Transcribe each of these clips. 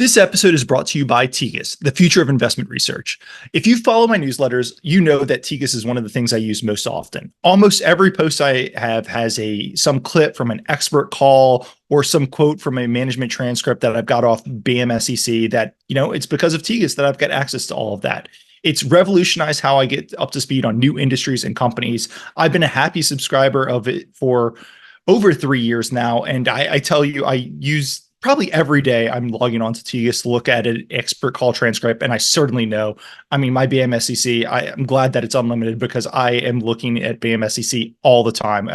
This episode is brought to you by Tegus, the future of investment research. If you follow my newsletters, you know that Tegus is one of the things I use most often. Almost every post I have has some clip from an expert call or some quote from a management transcript that I've got off BMSEC that, it's because of Tegus that I've got access to all of that. It's revolutionized how I get up to speed on new industries and companies. I've been a happy subscriber of it for over 3 years now. And I tell you, I use probably every day I'm logging on to Tegus to look at an expert call transcript. And I certainly know, my BMSEC, I'm glad that it's unlimited because I am looking at BMSEC all the time.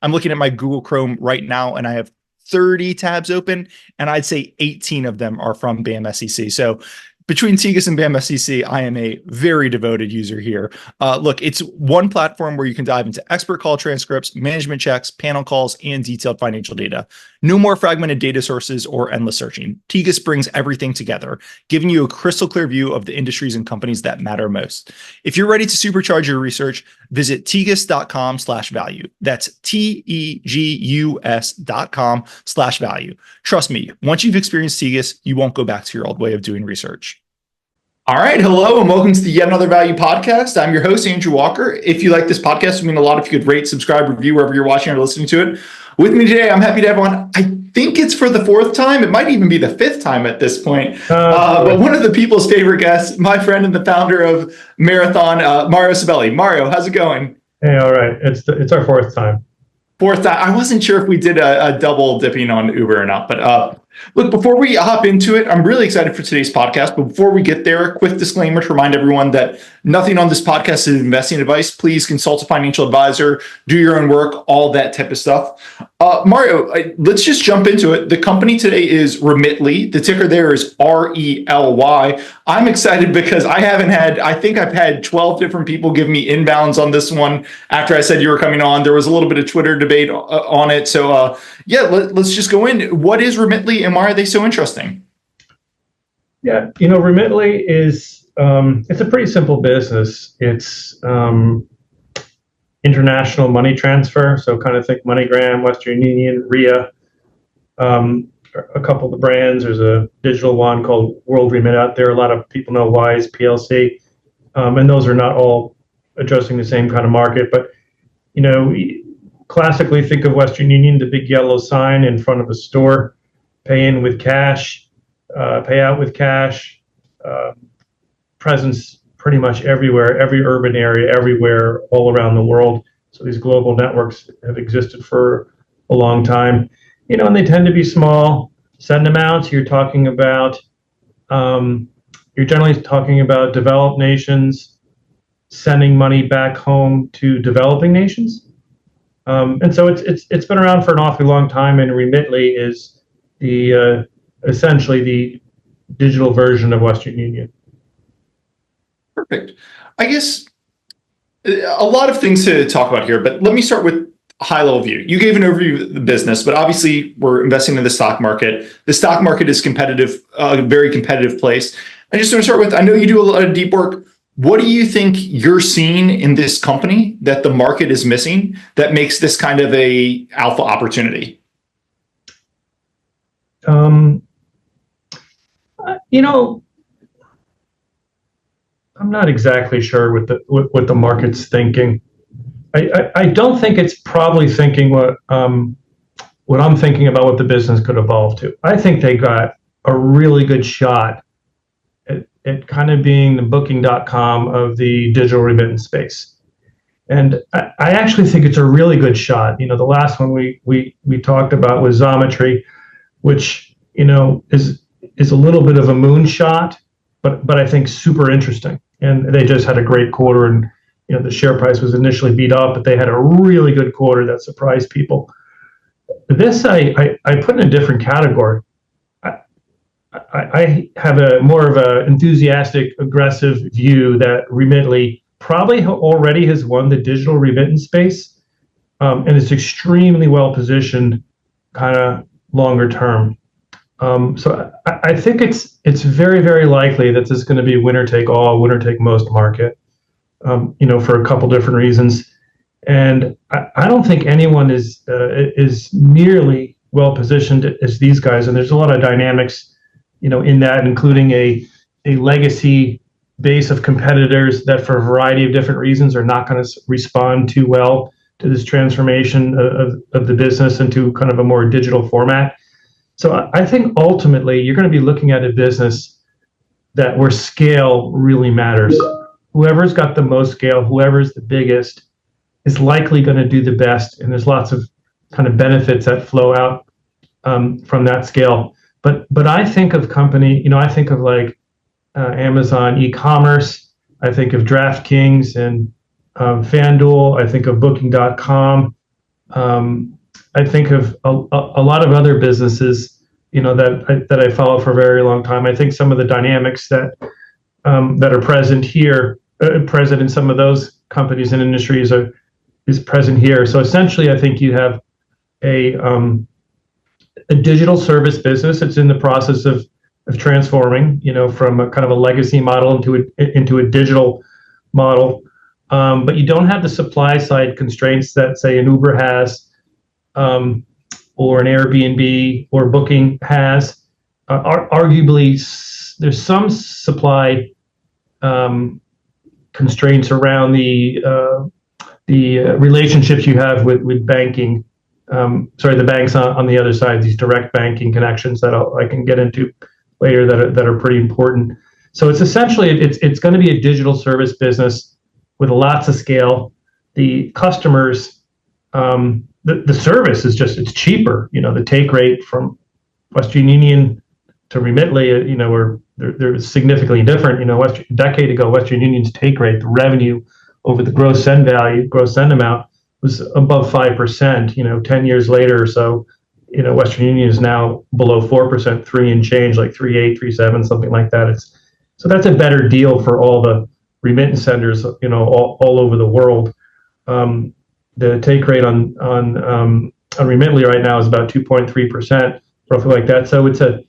I'm looking at my Google Chrome right now and I have 30 tabs open and I'd say 18 of them are from BMSEC. So between Tegus and BMSEC, I am a very devoted user here. Look, it's one platform where you can dive into expert call transcripts, management checks, panel calls, and detailed financial data. No more fragmented data sources or endless searching. Tegus brings everything together, giving you a crystal clear view of the industries and companies that matter most. If you're ready to supercharge your research, visit tegus.com/value. That's tegus.com/value. Trust me, once you've experienced Tegus, you won't go back to your old way of doing research. All right. Hello and welcome to the Yet Another Value podcast. I'm your host, Andrew Walker. If you like this podcast, it would mean a lot if you could rate, subscribe, review wherever you're watching or listening to it. With me today, I'm happy to have on, I think it's for the fourth time. It might even be the fifth time at this point. But one of the people's favorite guests, my friend and the founder of Marathon, Mario Cibelli. Mario, how's it going? Hey, all right. It's our fourth time. Fourth time. I wasn't sure if we did a double dipping on Uber or not, but look, before we hop into it, I'm really excited for today's podcast. But before we get there, a quick disclaimer to remind everyone that nothing on this podcast is investing advice. Please consult a financial advisor, do your own work, all that type of stuff. Mario, let's just jump into it. The company today is Remitly. The ticker there is RELY. I'm excited because I think I've had 12 different people give me inbounds on this one after I said you were coming on. There was a little bit of Twitter debate on it. So let's just go in. What is Remitly and why are they so interesting? Yeah, Remitly is, it's a pretty simple business. It's international money transfer. So kind of think MoneyGram, Western Union, RIA, a couple of the brands. There's a digital one called World Remit out there. A lot of people know Wise PLC. And those are not all addressing the same kind of market. But, classically think of Western Union, the big yellow sign in front of a store, pay in with cash, pay out with cash, presence pretty much everywhere, every urban area, everywhere, all around the world. So these global networks have existed for a long time, and they tend to be small send amounts. You're generally talking about developed nations sending money back home to developing nations. And so it's been around for an awfully long time, and Remitly is essentially the digital version of Western Union. Perfect. I guess a lot of things to talk about here, but let me start with a high-level view. You gave an overview of the business, but obviously we're investing in the stock market. The stock market is competitive, a very competitive place. I just want to start with, I know you do a lot of deep work. What do you think you're seeing in this company that the market is missing that makes this kind of a alpha opportunity? I'm not exactly sure what the market's thinking. I don't think it's probably thinking what I'm thinking about what the business could evolve to. I think they got a really good shot at kind of being the booking.com of the digital remittance space. And I actually think it's a really good shot. The last one we talked about was Xometry, which, is a little bit of a moonshot, but I think super interesting. And they just had a great quarter, and the share price was initially beat up, but they had a really good quarter that surprised people. This I put in a different category. I have a more of a enthusiastic, aggressive view that Remitly probably already has won the digital remittance space, and is extremely well positioned, kind of longer term. So I think it's very, very likely that this is going to be winner take all, winner take most market, for a couple different reasons. And I don't think anyone is nearly well positioned as these guys. And there's a lot of dynamics in that, including a legacy base of competitors that for a variety of different reasons are not going to respond too well to this transformation of the business into kind of a more digital format. So I think ultimately you're going to be looking at a business that where scale really matters. Whoever's got the most scale, whoever's the biggest, is likely going to do the best, and there's lots of kind of benefits that flow out from that scale. But I think of I think of like Amazon e-commerce. I think of DraftKings and FanDuel. I think of Booking.com. I think of a lot of other businesses, that I follow for a very long time. I think some of the dynamics that are present here, present in some of those companies and industries is present here. So essentially, I think you have a digital service business. It's in the process of transforming, from a kind of a legacy model into a digital model. But you don't have the supply side constraints that, say, an Uber has, or an Airbnb or Booking has. Arguably, there's some supply constraints around the relationships you have with banking. The banks on the other side, these direct banking connections that I can get into later that are pretty important. So it's essentially it's going to be a digital service business with lots of scale. The customers, the service is it's cheaper. The take rate from Western Union to Remitly, they're significantly different. A decade ago, Western Union's take rate, the revenue over the gross send amount, was above 5%. 10 years later or so, Western Union is now below 4%, 3 and change, like 3.8, 3.7, something like that. So that's a better deal for all the remittance senders, all over the world. The take rate on Remitly right now is about 2.3%, roughly like that. So it's a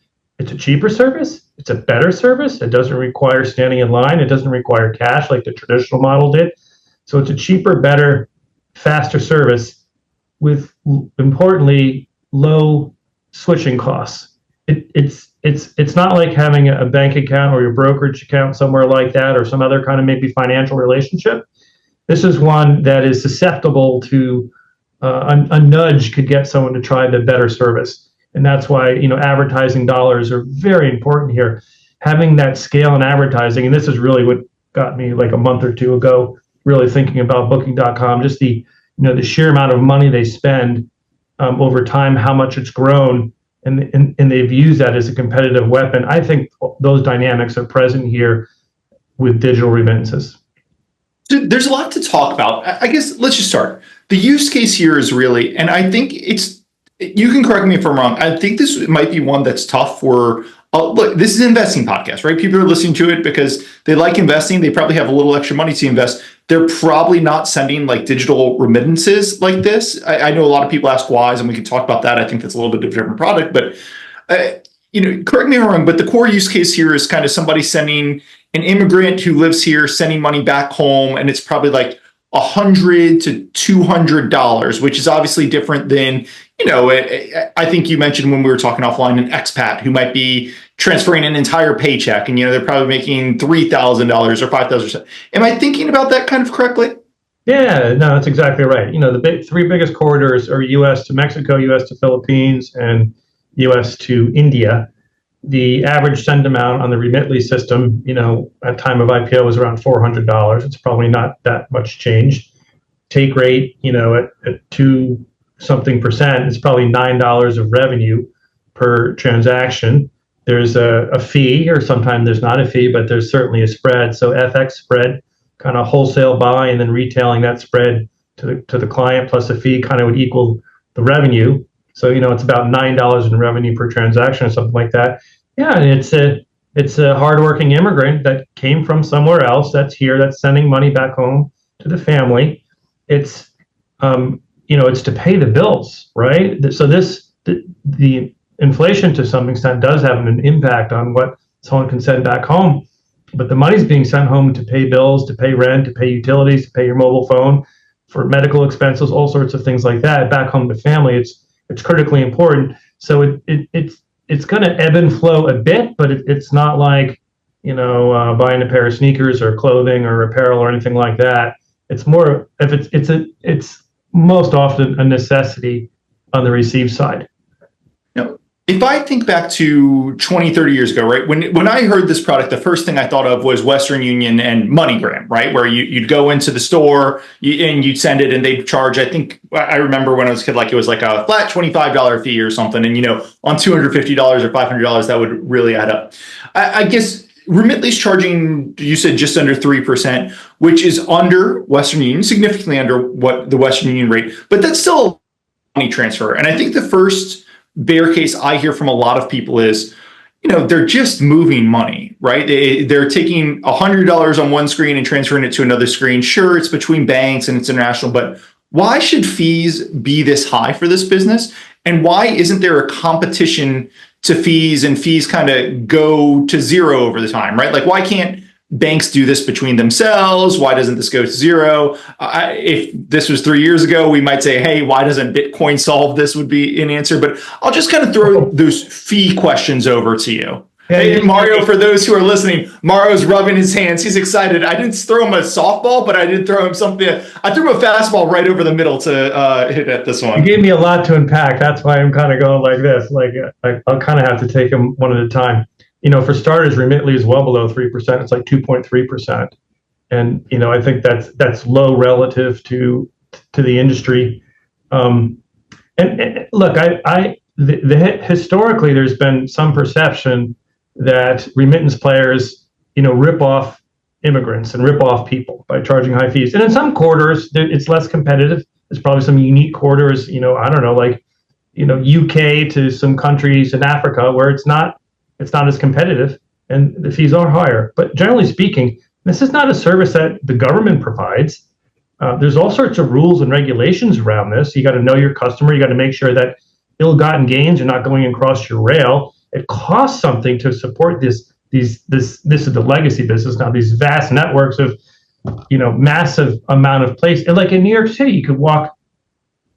cheaper service. It's a better service. It doesn't require standing in line. It doesn't require cash like the traditional model did. So it's a cheaper, better, faster service with, importantly, low switching costs. It's not like having a bank account or your brokerage account somewhere like that, or some other kind of maybe financial relationship. This is one that is susceptible to a nudge could get someone to try the better service. And that's why, advertising dollars are very important here. Having that scale in advertising, and this is really what got me like a month or two ago, really thinking about Booking.com, just the sheer amount of money they spend over time, how much it's grown, and they've used that as a competitive weapon. I think those dynamics are present here with digital remittances. There's a lot to talk about. I guess let's just start. The use case here is really, and I think you can correct me if I'm wrong, I think this might be one that's tough for, look, this is an investing podcast, right? People are listening to it because they like investing. They probably have a little extra money to invest. They're probably not sending like digital remittances like this. I know a lot of people ask why, and we can talk about that. I think that's a little bit of a different product, but correct me if I'm wrong, but the core use case here is kind of somebody sending, an immigrant who lives here, sending money back home, and it's probably like $100 to $200, which is obviously different than, I think you mentioned when we were talking offline, an expat who might be transferring an entire paycheck, and they're probably making $3,000 or $5,000. Am I thinking about that kind of correctly? Yeah, no, that's exactly right. The three biggest corridors are U.S. to Mexico, U.S. to Philippines, and U.S. to India. The average send amount on the Remitly system, at time of IPO was around $400. It's probably not that much change. Take rate, at 2 something percent, it's probably $9 of revenue per transaction. There's a fee, or sometimes there's not a fee, but there's certainly a spread. So FX spread, kind of wholesale buy and then retailing that spread to the client plus a fee kind of would equal the revenue. So, it's about $9 in revenue per transaction or something like that. Yeah, and it's a hardworking immigrant that came from somewhere else that's here, that's sending money back home to the family. It's, it's to pay the bills, right? So the inflation to some extent does have an impact on what someone can send back home, but the money's being sent home to pay bills, to pay rent, to pay utilities, to pay your mobile phone, for medical expenses, all sorts of things like that. Back home to family, it's critically important. So it's going to ebb and flow a bit, but it's not like, buying a pair of sneakers or clothing or apparel or anything like that. It's more, if it's most often a necessity on the receive side. If I think back to 20, 30 years ago, right, when I heard this product, the first thing I thought of was Western Union and MoneyGram, right, where you'd go into the store and you'd send it and they'd charge, I think, I remember when I was a kid, like it was like a flat $25 fee or something. And, on $250 or $500, that would really add up. I guess Remitly's charging, you said just under 3%, which is under Western Union, significantly under what the Western Union rate, but that's still a money transfer. And I think the first bear case I hear from a lot of people is, they're just moving money, right? They're taking $100 on one screen and transferring it to another screen. Sure, it's between banks and it's international, but why should fees be this high for this business? And why isn't there a competition to fees and fees kind of go to zero over the time, right? Like, why can't banks do this between themselves? Why doesn't this go to zero? If this was 3 years ago, we might say, hey, why doesn't Bitcoin solve this would be an answer. But I'll just kind of throw those fee questions over to you. Hey, Mario, for those who are listening, Mario's rubbing his hands. He's excited. I didn't throw him a softball, but I did throw him something. I threw him a fastball right over the middle to hit at this one. You gave me a lot to unpack. That's why I'm kind of going like this. Like I'll kind of have to take them one at a time. For starters, Remitly is well below 3%. It's like 2.3%, and I think that's low relative to the industry. And look, historically, there's been some perception that remittance players, rip off immigrants and rip off people by charging high fees. And in some quarters, it's less competitive. There's probably some unique quarters, I don't know, like, UK to some countries in Africa where it's not as competitive and the fees are higher. But generally speaking, this is not a service that the government provides. There's all sorts of rules and regulations around this. You got to know your customer. You got to make sure that ill-gotten gains are not going across your rail. It costs something to support this. This is the legacy business now. These vast networks of, massive amount of places. And like in New York City, you could walk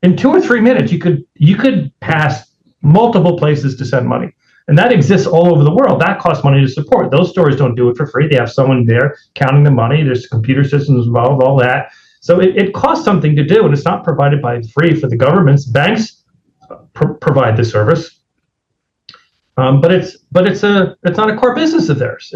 in 2 or 3 minutes. You could pass multiple places to send money. And that exists all over the world. That costs money to support. Those stores don't do it for free. They have someone there counting the money. There's computer systems involved, all that. So it costs something to do, and it's not provided by free for the governments. Banks provide the service, but it's not a core business of theirs.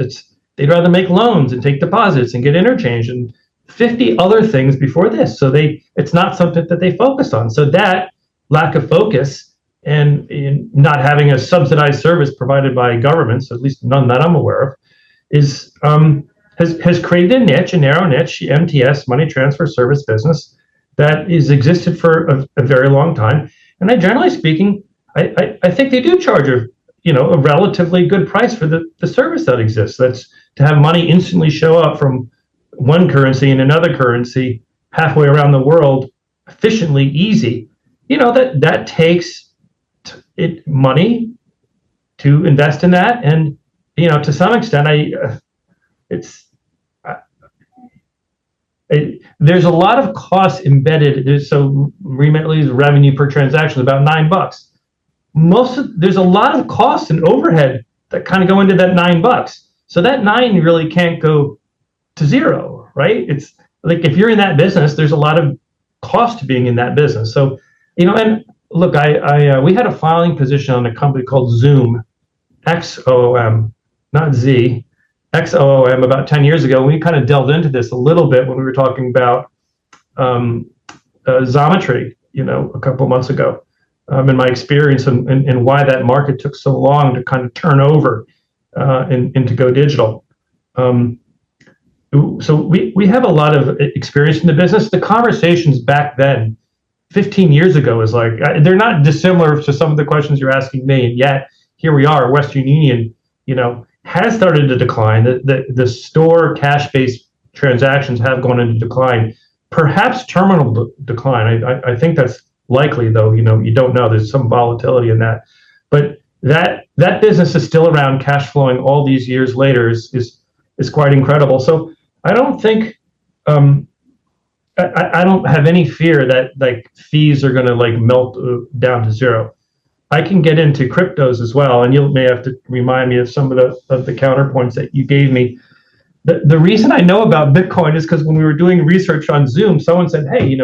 They'd rather make loans and take deposits and get interchange and 50 other things before this. So it's not something that they focus on. So that lack of focus and in not having a subsidized service provided by governments, at least none that I'm aware of, has created a narrow niche, MTS, money transfer service business, that has existed for a very long time. And generally speaking, I think they do charge a relatively good price for the service that exists. That's to have money instantly show up from one currency in another currency halfway around the world efficiently, easy. That takes money to invest in that, and to some extent, there's a lot of costs embedded. So Remitly's revenue per transaction is about $9. There's a lot of costs and overhead that kind of go into that $9. So that 9 really can't go to zero, right? It's like if you're in that business, there's a lot of cost to being in that business. So and look, we had a filing position on a company called Zoom, XOOM, not Z, XOOM, about 10 years ago. We kind of delved into this a little bit when we were talking about Xometry, a couple of months ago, and my experience and why that market took so long to kind of turn over and to go digital. So we have a lot of experience in the business. The conversations back then, 15 years ago, is like, they're not dissimilar to some of the questions you're asking me. And yet here we are, Western Union, has started to decline. The store cash-based transactions have gone into decline, perhaps terminal decline. I think that's likely, though. You don't know. There's some volatility in that. But that business is still around, cash flowing all these years later is quite incredible. So I don't think I don't have any fear that like fees are going to like melt down to zero. I can get into cryptos as well, and you may have to remind me of some of the counterpoints that you gave me. The reason I know about Bitcoin is because when we were doing research on Zoom, someone said, "Hey,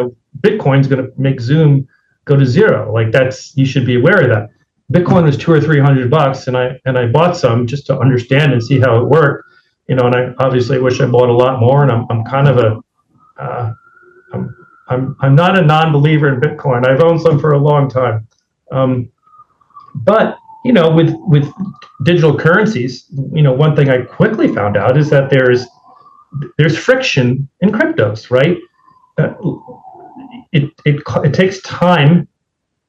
Bitcoin's going to make Zoom go to zero. Like you should be aware of that." Bitcoin was $200 or $300, and I bought some just to understand and see how it worked. And I obviously wish I bought a lot more. And I'm kind of I'm not a non-believer in Bitcoin. I've owned some for a long time. But with digital currencies, one thing I quickly found out is that there's friction in cryptos, right? It takes time,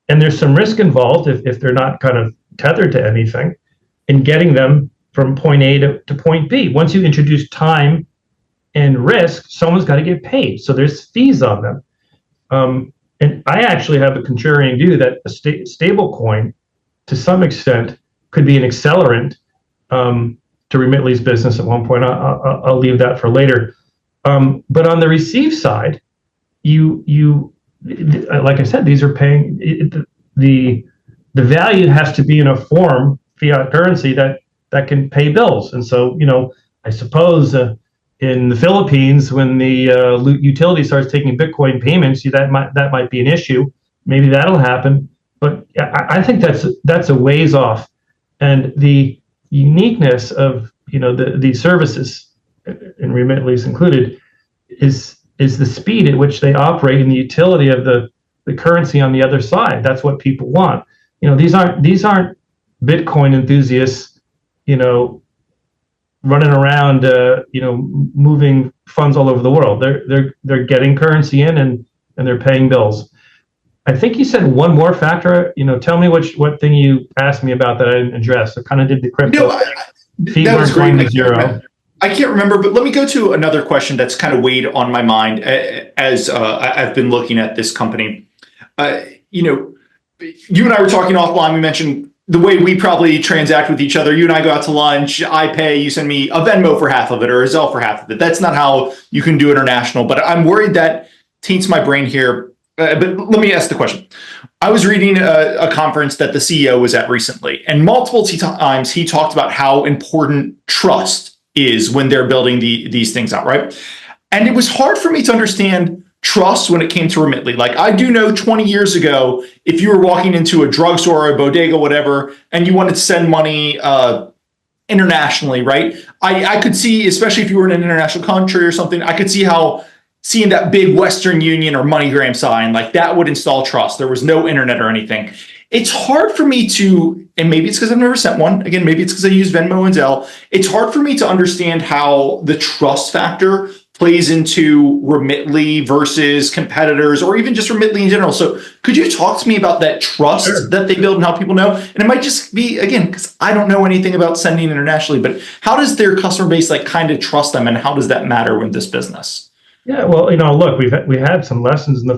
and there's some risk involved if they're not kind of tethered to anything in getting them from point A to point B. Once you introduce time and risk, someone's got to get paid. So there's fees on them. And I actually have a contrarian view that a stable coin, to some extent, could be an accelerant to Remitly's business at one point. I'll leave that for later. But on the receive side, you like I said, these are paying the value has to be in a form, fiat currency that can pay bills. And so I suppose in the Philippines, when the utility starts taking Bitcoin payments, that might be an issue. Maybe that'll happen. But I think that's a ways off, and the uniqueness of the services, and Remitly's included, is the speed at which they operate and the utility of the currency on the other side. That's what people want. These aren't Bitcoin enthusiasts, running around, moving funds all over the world. They're getting currency in and they're paying bills. I think you said one more factor. Tell me what thing you asked me about that I didn't address. I kind of did the crypto. That was great. I can't remember, but let me go to another question that's kind of weighed on my mind as I've been looking at this company. You and I were talking offline. We mentioned the way we probably transact with each other. You and I go out to lunch. I pay. You send me a Venmo for half of it or a Zelle for half of it. That's not how you can do international. But I'm worried that taints my brain here. But let me ask the question. I was reading a conference that the CEO was at recently, and multiple times he talked about how important trust is when they're building these things out, right? And it was hard for me to understand trust when it came to Remitly. Like, I do know 20 years ago, if you were walking into a drugstore or a bodega, whatever, and you wanted to send money internationally, right? I could see, especially if you were in an international country or something, I could see how seeing that big Western Union or MoneyGram sign, like that would install trust. There was no internet or anything. It's hard for me to, and maybe it's because I've never sent one. Again, maybe it's because I use Venmo and Zelle. It's hard for me to understand how the trust factor plays into Remitly versus competitors, or even just Remitly in general. So could you talk to me about that trust that they build and how people know? And it might just be, again, because I don't know anything about sending internationally, but how does their customer base kind of trust them, and how does that matter with this business? Yeah, well, look, we had some lessons in the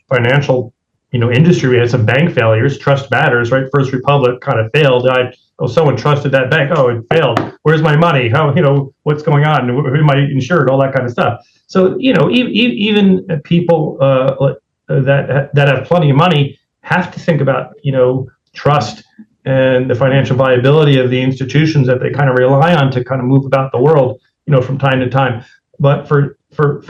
financial, industry. We had some bank failures. Trust matters, right? First Republic kind of failed. Someone trusted that bank. Oh, it failed. Where's my money? How, what's going on? Who am I insured? All that kind of stuff. So, even people that have plenty of money have to think about, trust and the financial viability of the institutions that they kind of rely on to kind of move about the world, from time to time. But for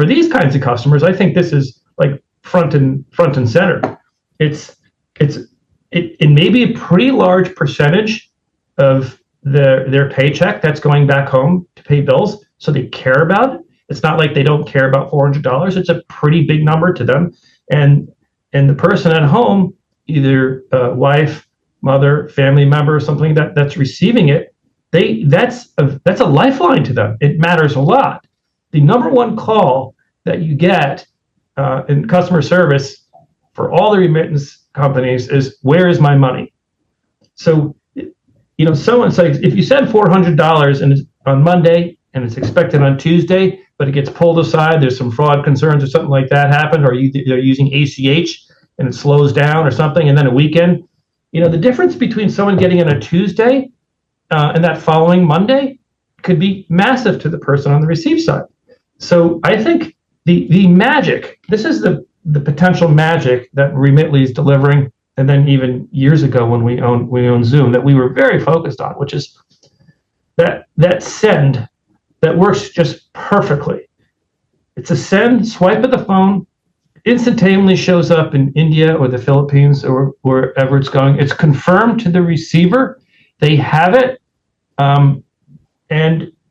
these kinds of customers, I think this is like front and center. It may be a pretty large percentage of their paycheck that's going back home to pay bills, so they care about it. It's not like they don't care about $400. It's a pretty big number to them, and the person at home, either wife, mother, family member, or something that's receiving it, that's a lifeline to them. It matters a lot. The number one call that you get in customer service for all the remittance companies is, where is my money? So, someone's like, if you send $400 and it's on Monday and it's expected on Tuesday, but it gets pulled aside, there's some fraud concerns or something like that happened, or they're using ACH and it slows down or something, and then a weekend, the difference between someone getting in a Tuesday and that following Monday could be massive to the person on the receive side. So I think the magic, this is the potential magic that Remitly is delivering and then even years ago when we owned Zoom, that we were very focused on, which is that send that works just perfectly. It's a send, swipe of the phone, instantaneously shows up in India or the Philippines or wherever it's going. It's confirmed to the receiver. They have it, and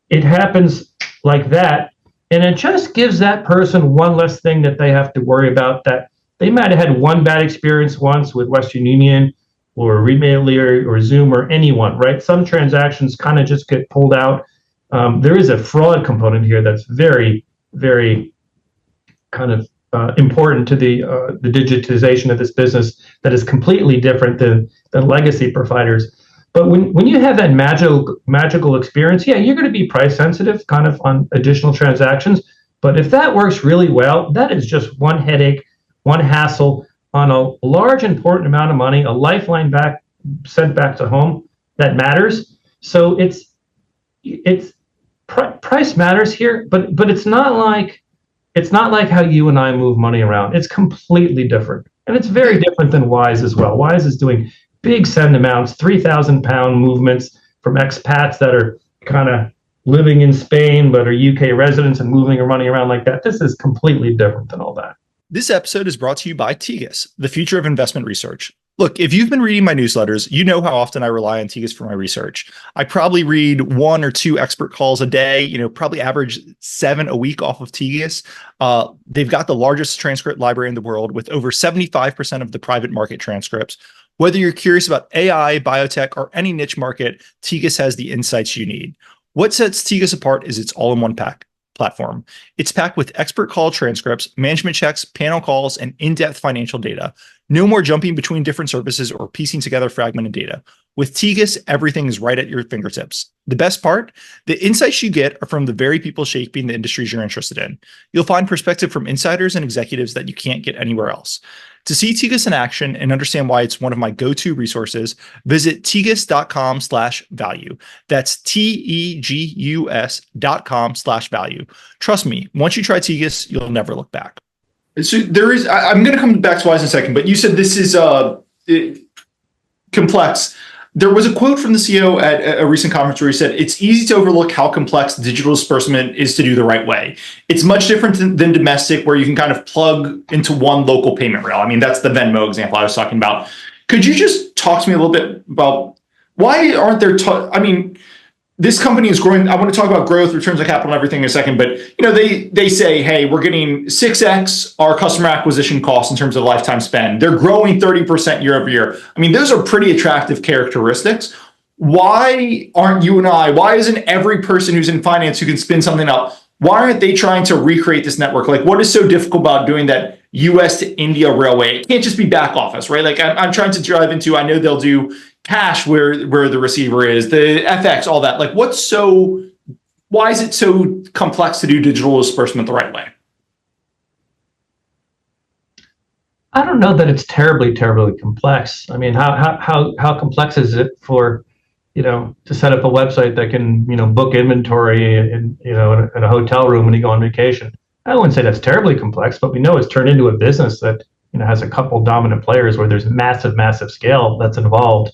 it happens like that. And it just gives that person one less thing that they have to worry about, that they might have had one bad experience once with Western Union or Remitly or Zoom or anyone, right? Some transactions kind of just get pulled out. There is a fraud component here that's very, very kind of important to the digitization of this business, that is completely different than legacy providers. But when you have that magical experience, yeah, you're going to be price sensitive kind of on additional transactions. But if that works really well, that is just one headache, one hassle on a large, important amount of money, a lifeline sent back to home that matters. So price matters here, but it's not like how you and I move money around. It's completely different. And it's very different than Wise as well. Wise is doing big send amounts, 3,000 pound movements from expats that are kind of living in Spain but are UK residents and moving their money around like that. This is completely different than all that. This episode is brought to you by Tegus, the future of investment research. Look, if you've been reading my newsletters, you know how often I rely on Tegus for my research. I probably read 1 or 2 expert calls a day, probably average 7 a week off of Tegus. They've got the largest transcript library in the world with over 75% of the private market transcripts. Whether you're curious about AI, biotech, or any niche market, Tegus has the insights you need. What sets Tegus apart is its all-in-one platform. It's packed with expert call transcripts, management checks, panel calls, and in-depth financial data. No more jumping between different services or piecing together fragmented data. With Tegus, everything is right at your fingertips. The best part? The insights you get are from the very people shaping the industries you're interested in. You'll find perspective from insiders and executives that you can't get anywhere else. To see Tegus in action and understand why it's one of my go-to resources, visit tegus.com/value. That's TEGUS.com/value. Trust me, once you try Tegus, you'll never look back. So I'm going to come back to Wise in a second, but you said this is complex. There was a quote from the CEO at a recent conference where he said, it's easy to overlook how complex digital disbursement is to do the right way. It's much different than domestic, where you can kind of plug into one local payment rail. I mean, that's the Venmo example I was talking about. Could you just talk to me a little bit about why aren't there, this company is growing. I want to talk about growth, returns on capital, and everything in a second. But they say, hey, we're getting 6x our customer acquisition costs in terms of lifetime spend. They're growing 30% year over year. I mean, those are pretty attractive characteristics. Why aren't you and why isn't every person who's in finance who can spin something up, why aren't they trying to recreate this network? Like, what is so difficult about doing that US to India railway? It can't just be back office, right? Like, I'm trying to drive into, I know they'll do cash where the receiver is, the FX, all that. Like, why is it so complex to do digital disbursement the right way? I don't know that it's terribly complex. I mean, how complex is it for, to set up a website that can, book inventory in a hotel room when you go on vacation? I wouldn't say that's terribly complex, but we know it's turned into a business that, has a couple dominant players where there's massive scale that's involved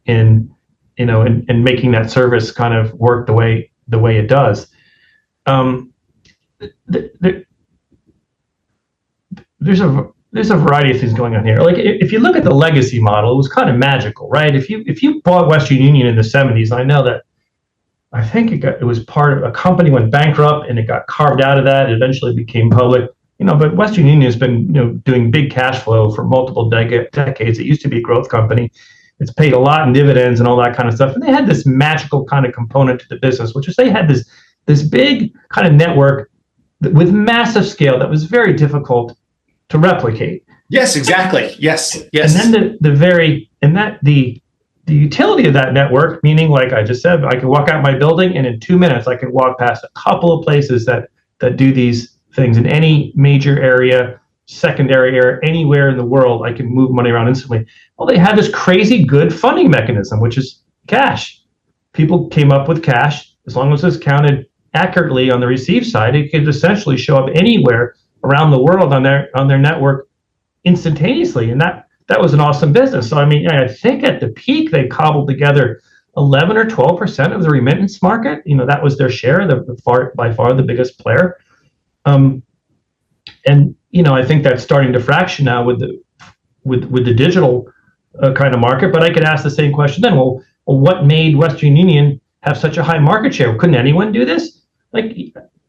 in making that service kind of work the way it does. There's a variety of things going on here. Like, if you look at the legacy model, it was kind of magical, right? If you bought Western Union in the 70s, I know that I think it was part of a company went bankrupt and it got carved out of that. It eventually became public. But Western Union has been doing big cash flow for multiple decades. It used to be a growth company. It's paid a lot in dividends and all that kind of stuff. And they had this magical kind of component to the business, which is they had this big kind of network with massive scale that was very difficult to replicate. Yes, exactly. Yes. And then the utility of that network, meaning, like I just said, I could walk out my building and in 2 minutes I could walk past a couple of places that do these things in any major area, secondary area, anywhere in the world. I can move money around instantly. Well, they had this crazy good funding mechanism, which is cash. People came up with cash. As long as it's counted accurately on the receive side, it could essentially show up anywhere around the world on their network instantaneously. And that that was an awesome business. So I mean, I think at the peak they cobbled together 11 or 12% of the remittance market. That was their share, by far the biggest player. And I think that's starting to fraction now with the digital kind of market. But I could ask the same question then. Well, what made Western Union have such a high market share? Couldn't anyone do this? Like,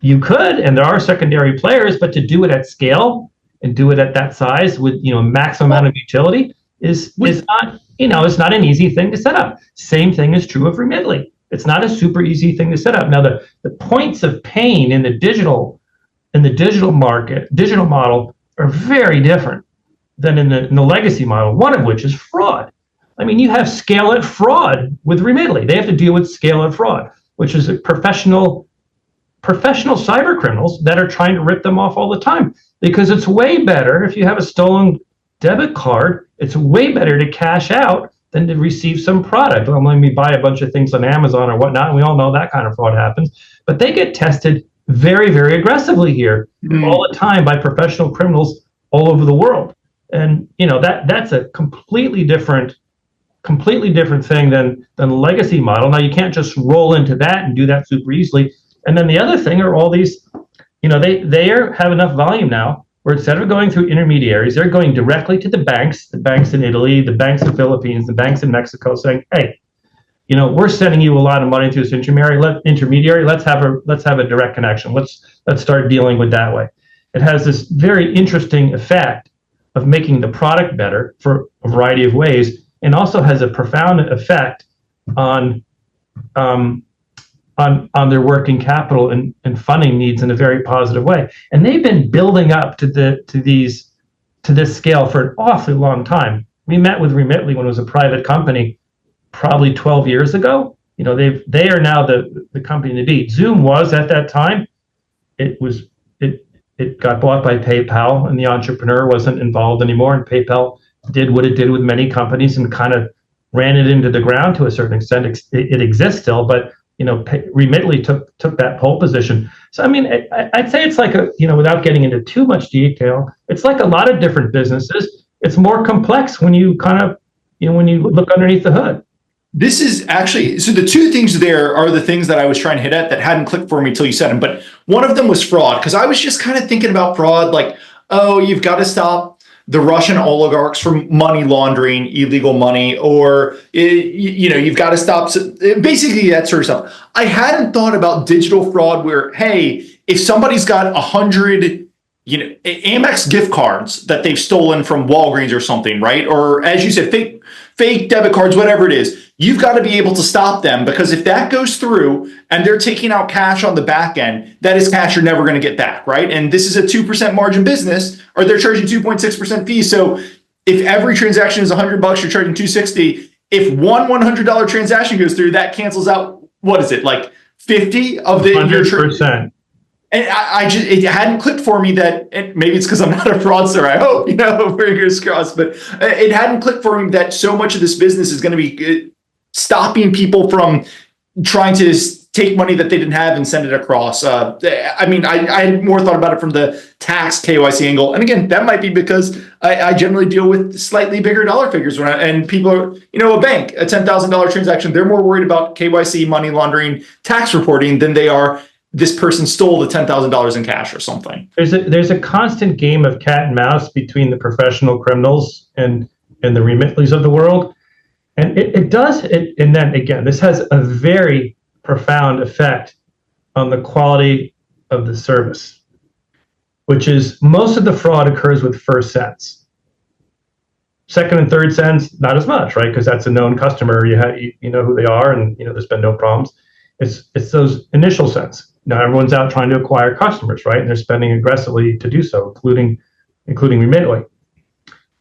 you could, and there are secondary players, but to do it at scale and do it at that size with maximum amount of utility is not it's not an easy thing to set up. Same thing is true of Remitly. It's not a super easy thing to set up. Now the points of pain in the digital model are very different than in the legacy model. One of which is fraud. I mean, you have scale at fraud with Remitly. They have to deal with scale at fraud, which is a professional cyber criminals that are trying to rip them off all the time, because it's way better if you have a stolen debit card. It's way better to cash out than to receive some product. Well, let me buy a bunch of things on Amazon or whatnot. And we all know that kind of fraud happens, but they get tested very, very aggressively here all the time by professional criminals all over the world. And that's a completely different thing than the legacy model. Now, you can't just roll into that and do that super easily. And then the other thing are all these, they have enough volume now where instead of going through intermediaries, they're going directly to the banks in Italy, the banks in the Philippines, the banks in Mexico, saying, hey, we're sending you a lot of money through this intermediary. Let's have a direct connection. Let's start dealing with that way. It has this very interesting effect of making the product better for a variety of ways, and also has a profound effect on their working capital and funding needs in a very positive way. And they've been building up to this scale for an awfully long time. We met with Remitly when it was a private company, probably 12 years ago. They are now the company to beat. Zoom was at that time. It got bought by PayPal, and the entrepreneur wasn't involved anymore. And PayPal did what it did with many companies and kind of ran it into the ground to a certain extent. It exists still, but Remitly took that pole position. So I mean, I'd say it's like without getting into too much detail, it's like a lot of different businesses. It's more complex when you kind of when you look underneath the hood. This is actually, so the two things there are the things that I was trying to hit at that hadn't clicked for me till you said them. But one of them was fraud, because I was just kind of thinking about fraud like, oh, you've got to stop the Russian oligarchs from money laundering illegal money, or, you've got to stop basically that sort of stuff. I hadn't thought about digital fraud where, hey, if somebody's got 100 Amex gift cards that they've stolen from Walgreens or something, right? Or as you said, fake debit cards, whatever it is, you've got to be able to stop them, because if that goes through and they're taking out cash on the back end, that is cash you're never going to get back, right? And this is a 2% margin business, or they're charging 2.6% fees. So if every transaction is $100, you're charging $260. If one $100 transaction goes through, that cancels out, what is it, like 50 of the 100%. And it hadn't clicked for me that, and maybe it's because I'm not a fraudster, I hope, fingers crossed, but it hadn't clicked for me that so much of this business is going to be stopping people from trying to take money that they didn't have and send it across. I had more thought about it from the tax KYC angle. And again, that might be because I generally deal with slightly bigger dollar figures and people are, a bank, a $10,000 transaction, they're more worried about KYC, money laundering, tax reporting than they are this person stole the $10,000 in cash or something. There's a constant game of cat and mouse between the professional criminals and the Remitlys of the world. And it does, and then again, this has a very profound effect on the quality of the service, which is most of the fraud occurs with first sends. Second and third sends, not as much, right? Because that's a known customer. You know who they are, and there's been no problems. It's those initial sends. Now everyone's out trying to acquire customers, right? And they're spending aggressively to do so, including Remitly.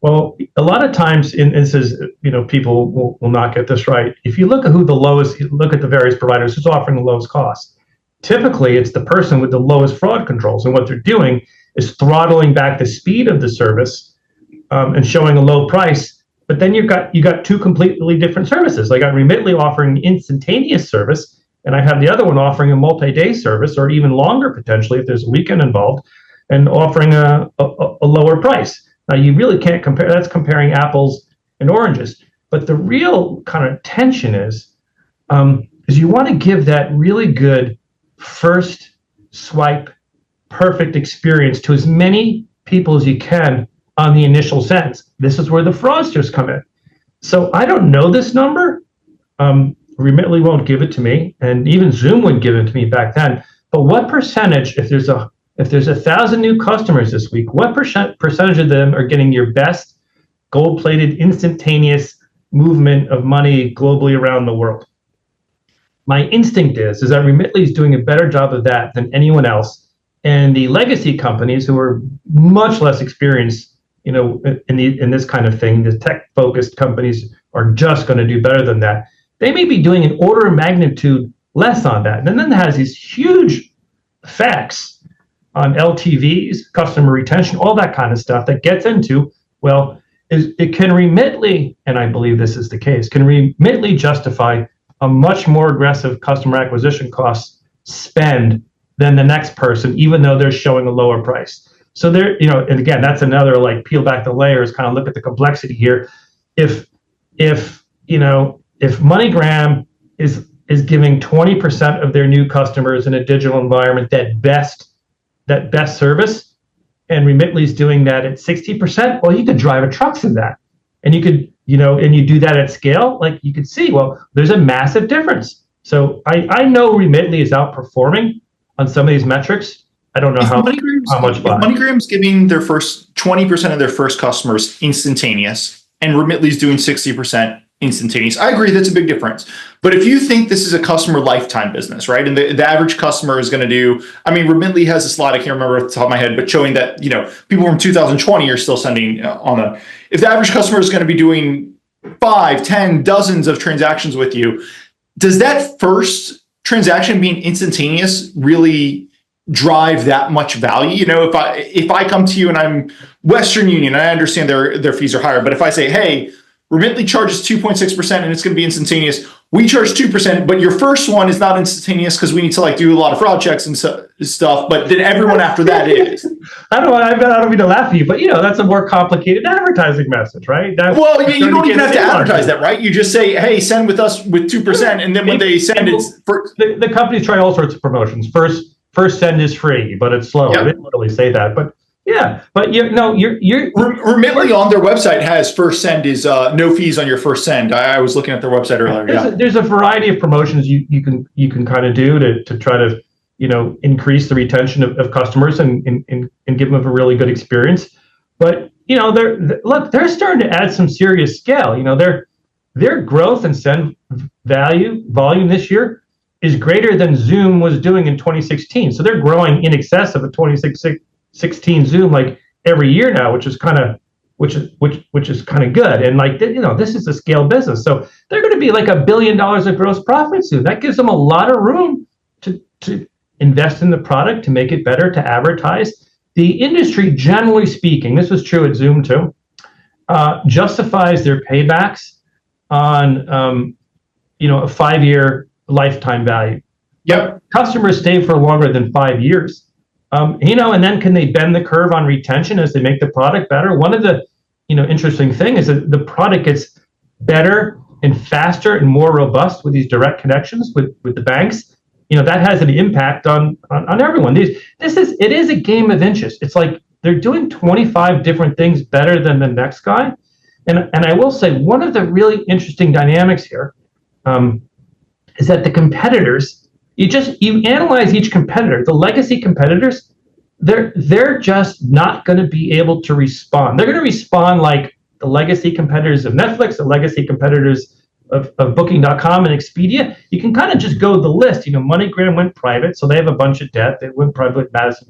Well, a lot of times, this is, people will not get this right. If you look at look at the various providers who's offering the lowest cost, typically it's the person with the lowest fraud controls. And what they're doing is throttling back the speed of the service and showing a low price. But then you got two completely different services. I got Remitly offering instantaneous service, and I have the other one offering a multi-day service, or even longer potentially if there's a weekend involved, and offering a lower price. Now, you really can't compare. That's comparing apples and oranges. But the real kind of tension is you want to give that really good first swipe, perfect experience to as many people as you can on the initial sends. This is where the fraudsters come in. So I don't know this number. Remitly won't give it to me, and even Zoom wouldn't give it to me back then. But what percentage, if there's 1,000 new customers this week, what percentage of them are getting your best gold-plated, instantaneous movement of money globally around the world? My instinct is that Remitly is doing a better job of that than anyone else, and the legacy companies who are much less experienced, in this kind of thing, the tech-focused companies are just going to do better than that. They may be doing an order of magnitude less on that, and then it has these huge effects on LTVs, customer retention, all that kind of stuff that gets into, well, can Remitly, and I believe this is the case, can Remitly justify a much more aggressive customer acquisition cost spend than the next person, even though they're showing a lower price? So there, and again, that's another like peel back the layers, kind of look at the complexity here. If MoneyGram is giving 20% of their new customers in a digital environment that best service, and Remitly is doing that at 60%, well, you could drive a truck through that, and you could, and you do that at scale, like you could see, well, there's a massive difference. So I know Remitly is outperforming on some of these metrics. I don't know how much. If MoneyGram's giving their first 20% of their first customers instantaneous, and Remitly's doing 60% instantaneous, I agree that's a big difference. But if you think this is a customer lifetime business, right, and the average customer is going to do, Remitly has a slide, I can't remember off the top of my head, but showing that people from 2020 are still sending if the average customer is going to be doing 5, 10, dozens of transactions with you, does that first transaction being instantaneous really drive that much value? If I come to you and I'm Western Union, and I understand their fees are higher, but if I say, hey, Remitly charges 2.6% and it's going to be instantaneous, we charge 2%, but your first one is not instantaneous because we need to do a lot of fraud checks and stuff, but then everyone after that is. I don't mean to laugh at you, but that's a more complicated advertising message, right? You don't even have to advertise that, right? You just say, hey, send with us with 2%, and then when they send it, the companies try all sorts of promotions. First send is free, but it's slow. Yep. I didn't really say that, but yeah, but you're Remitly on their website has first send is no fees on your first send. I was looking at their website earlier. There's a variety of promotions you can kind of do to try to increase the retention of customers and give them a really good experience. But they're starting to add some serious scale. Their growth and send volume this year is greater than Zoom was doing in 2016. So they're growing in excess of a 2016 Zoom like every year now, which is kind of good. And this is a scale business, so they're going to be like $1 billion of gross profit soon. That gives them a lot of room to invest in the product, to make it better, to advertise. The industry, generally speaking, this was true at Zoom too, justifies their paybacks on a 5-year lifetime value. Yep. Customers stay for longer than 5 years. And then can they bend the curve on retention as they make the product better? One of the interesting thing is that the product gets better and faster and more robust with these direct connections with the banks. That has an impact on everyone. It is a game of inches. It's like they're doing 25 different things better than the next guy. And I will say one of the really interesting dynamics here is that the competitors, you analyze each competitor, the legacy competitors, they're just not going to be able to respond. They're going to respond like the legacy competitors of Netflix, the legacy competitors of Booking.com and Expedia. You can kind of just go the list. MoneyGram went private, so they have a bunch of debt. They went private with Madison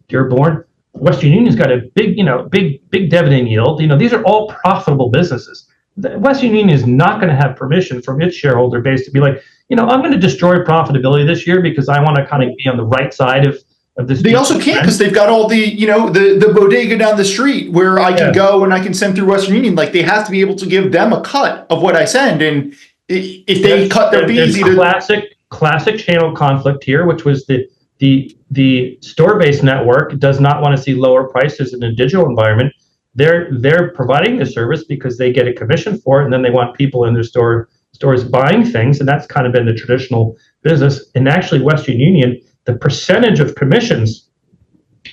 Dearborn. Western Union's got a big dividend yield. These are all profitable businesses. Western Union is not going to have permission from its shareholder base to be like, I'm going to destroy profitability this year because I want to kind of be on the right side of this. They also can't because they've got all the, the bodega down the street where I can go and I can send through Western Union. Like they have to be able to give them a cut of what I send. And if they cut their fees, classic channel conflict here, which was the store-based network does not want to see lower prices in a digital environment. they're providing the service because they get a commission for it, and then they want people in their stores buying things, and that's kind of been the traditional business. And actually, Western Union, the percentage of commissions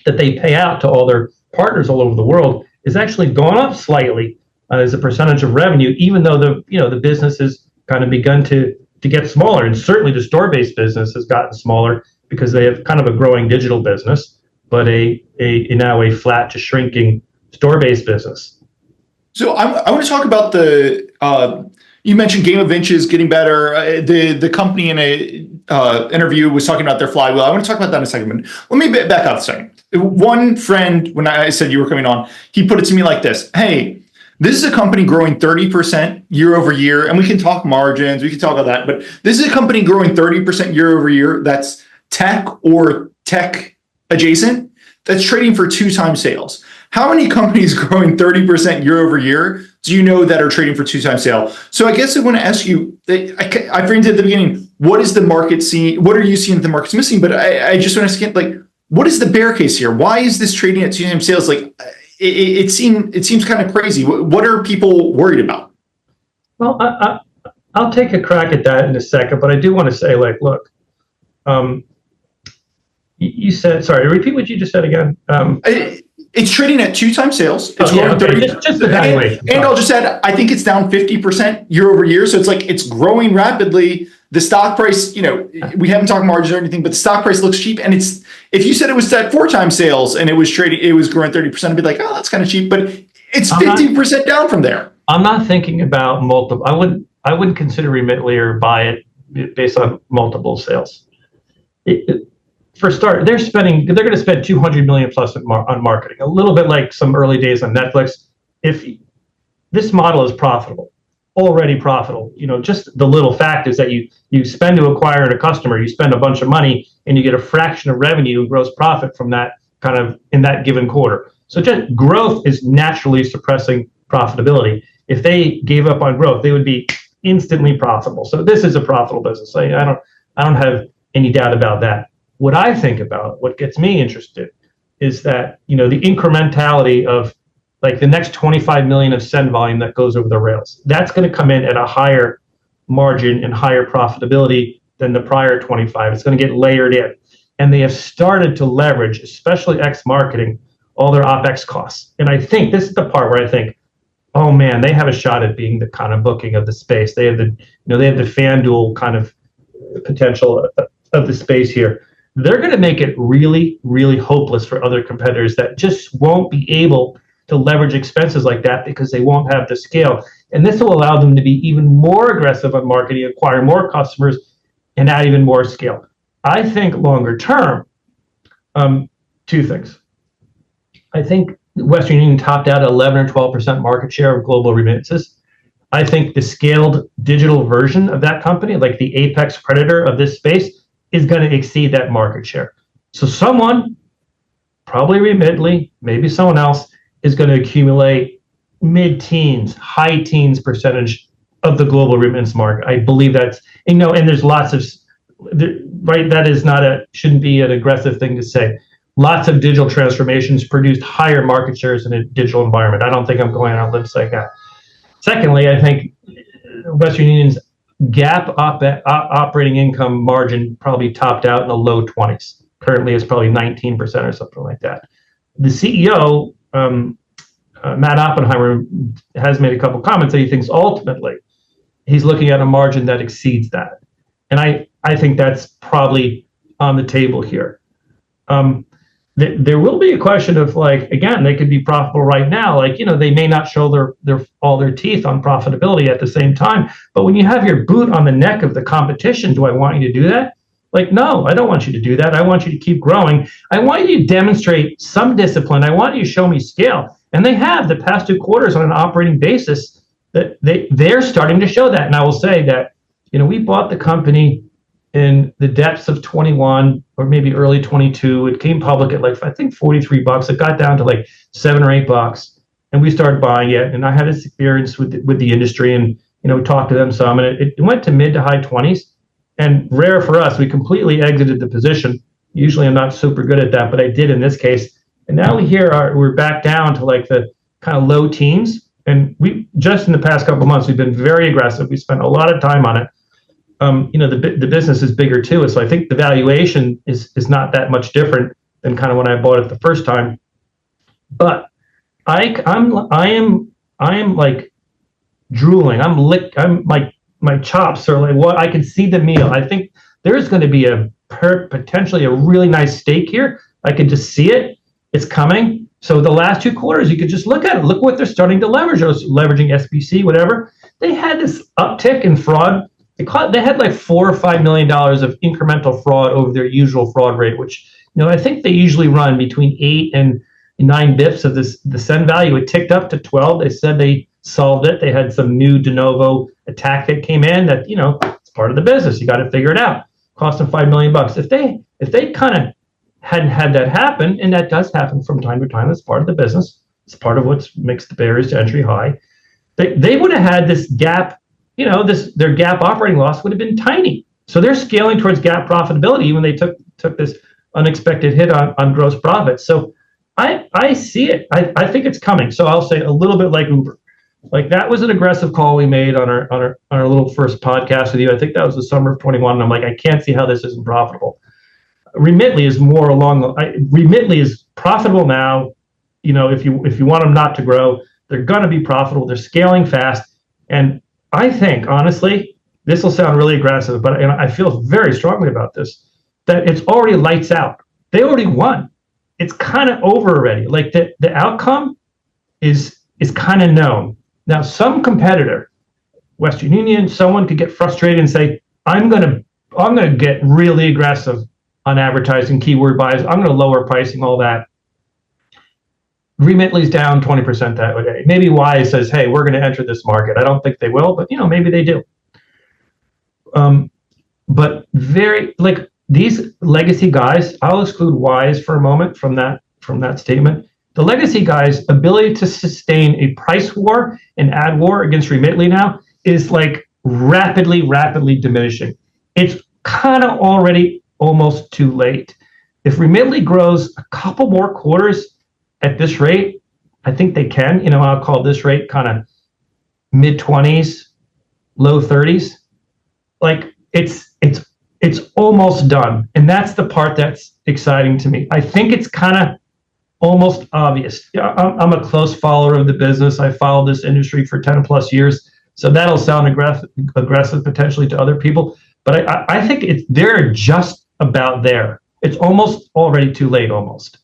that they pay out to all their partners all over the world is actually gone up slightly as a percentage of revenue, even though the business has kind of begun to get smaller. And certainly the store-based business has gotten smaller because they have kind of a growing digital business, but now a flat to shrinking store-based business. So I want to talk about you mentioned Game of Inches getting better. The company in a interview was talking about their flywheel. I want to talk about that in a second. Let me back up a second. One friend, when I said you were coming on, he put it to me like this: hey, this is a company growing 30% year over year, and we can talk margins, we can talk about that, but this is a company growing 30% year over year that's tech or tech adjacent, that's trading for 2x sales. How many companies growing 30% year over year do you know that are trading for 2x sale? So I guess I want to ask you, I framed it at the beginning, what is the market seeing? What are you seeing that the market's missing? But I just want to ask, like, what is the bear case here? Why is this trading at 2x sales? Like, it seems kind of crazy. What are people worried about? Well, I'll take a crack at that in a second, but I do want to say, like, look, you said, sorry, repeat what you just said again. It's trading at 2x sales. It's growing 30%. Just evaluation. And I'll just add, I think it's down 50% year over year. So it's like it's growing rapidly. The stock price, we haven't talked margins or anything, but the stock price looks cheap. And if you said it was at 4x sales and it was growing 30%, I'd be like, oh, that's kind of cheap. But it's 50% down from there. I'm not thinking about multiple. I wouldn't consider Remitly or buy it based on multiple sales. For start, they're going to spend $200 million plus on marketing, a little bit like some early days on Netflix. If this model is profitable, already profitable, just the little fact is that you spend to acquire a customer, you spend a bunch of money, and you get a fraction of revenue and gross profit from that kind of in that given quarter. So just growth is naturally suppressing profitability. If they gave up on growth, they would be instantly profitable. So this is a profitable business. I don't have any doubt about that. What I think about, what gets me interested, is that the incrementality of like the next 25 million of send volume that goes over the rails. That's going to come in at a higher margin and higher profitability than the prior 25. It's going to get layered in, and they have started to leverage, especially marketing, all their OpEx costs. And I think this is the part where I think, oh man, they have a shot at being the kind of booking of the space. They have the FanDuel kind of potential of the space here. They're going to make it really, really hopeless for other competitors that just won't be able to leverage expenses like that because they won't have the scale. And this will allow them to be even more aggressive on marketing, acquire more customers, and add even more scale. I think longer term, two things. I think Western Union topped out at 11 or 12% market share of global remittances. I think the scaled digital version of that company, like the apex predator of this space, is going to exceed that market share. So someone, probably Remitly, maybe someone else, is going to accumulate mid-teens, high teens percentage of the global remittance market. I believe that's, and there's lots of, right, that is shouldn't be an aggressive thing to say. Lots of digital transformations produced higher market shares in a digital environment. I don't think I'm going on limbs saying that. Secondly, I think Western Union's GAAP operating income margin probably topped out in the low 20s. Currently, it's probably 19% or something like that. The CEO, Matt Oppenheimer, has made a couple comments that he thinks ultimately he's looking at a margin that exceeds that. And I think that's probably on the table here. There will be a question of, like, again, they could be profitable right now. Like, they may not show all their teeth on profitability at the same time. But when you have your boot on the neck of the competition, do I want you to do that? Like, no, I don't want you to do that. I want you to keep growing. I want you to demonstrate some discipline. I want you to show me scale. And they have the past 2 quarters on an operating basis that they're starting to show that. And I will say that, we bought the company in the depths of 21 or maybe early 22. It came public at like, I think $43. It got down to like $7 or $8, and we started buying it. And I had this experience with the industry, and we talked to them some, and it went to mid to high 20s. And rare for us, we completely exited the position. Usually, I'm not super good at that, but I did in this case. And now we're back down to like the kind of low teens. And we just in the past couple of months, we've been very aggressive. We spent a lot of time on it. The business is bigger too, so I think the valuation is not that much different than kind of when I bought it the first time. But I am like drooling. I'm like, my chops are like, what? I can see the meal. I think there's going to be potentially a really nice steak here. I can just see it. It's coming. So the last 2 quarters, you could just look at it. Look what they're starting to leverage. Leveraging SBC, whatever. They had this uptick in fraud. They had like $4 or $5 million of incremental fraud over their usual fraud rate, which, I think they usually run between 8 and 9 bips of the send value. It ticked up to 12. They said they solved it. They had some new de novo attack that came in that, it's part of the business. You got to figure it out. Cost them $5 million. If they kind of hadn't had that happen, and that does happen from time to time, it's part of the business. It's part of what makes the barriers to entry high. They would have had this gap, their gap operating loss would have been tiny. So they're scaling towards gap profitability when they took this unexpected hit on gross profit. So I see it. I think it's coming. So I'll say a little bit like Uber. Like that was an aggressive call we made on our little first podcast with you. I think that was the summer of 21. And I'm like, I can't see how this isn't profitable. Remitly is more Remitly is profitable now. If you want them not to grow, they're going to be profitable. They're scaling fast. And I think, honestly, this will sound really aggressive, but I feel very strongly about this, that it's already lights out. They already won. It's kind of over already. Like the outcome is kind of known. Now, some competitor, Western Union, someone could get frustrated and say, I'm gonna get really aggressive on advertising, keyword buys. I'm going to lower pricing, all that. Remitly's down 20% that day. Maybe Wise says, hey, we're going to enter this market. I don't think they will, but maybe they do. But these legacy guys, I'll exclude Wise for a moment from that statement. The legacy guys' ability to sustain a price war and ad war against Remitly now is like rapidly diminishing. It's kind of already almost too late. If Remitly grows a couple more quarters at this rate, I think they can. I'll call this rate kind of mid-20s, low 30s. Like it's almost done, and that's the part that's exciting to me. I think it's kind of almost obvious. I'm a close follower of the business. I followed this industry for 10 plus years, so that'll sound aggressive potentially to other people. But I think they're just about there. It's almost already too late, almost.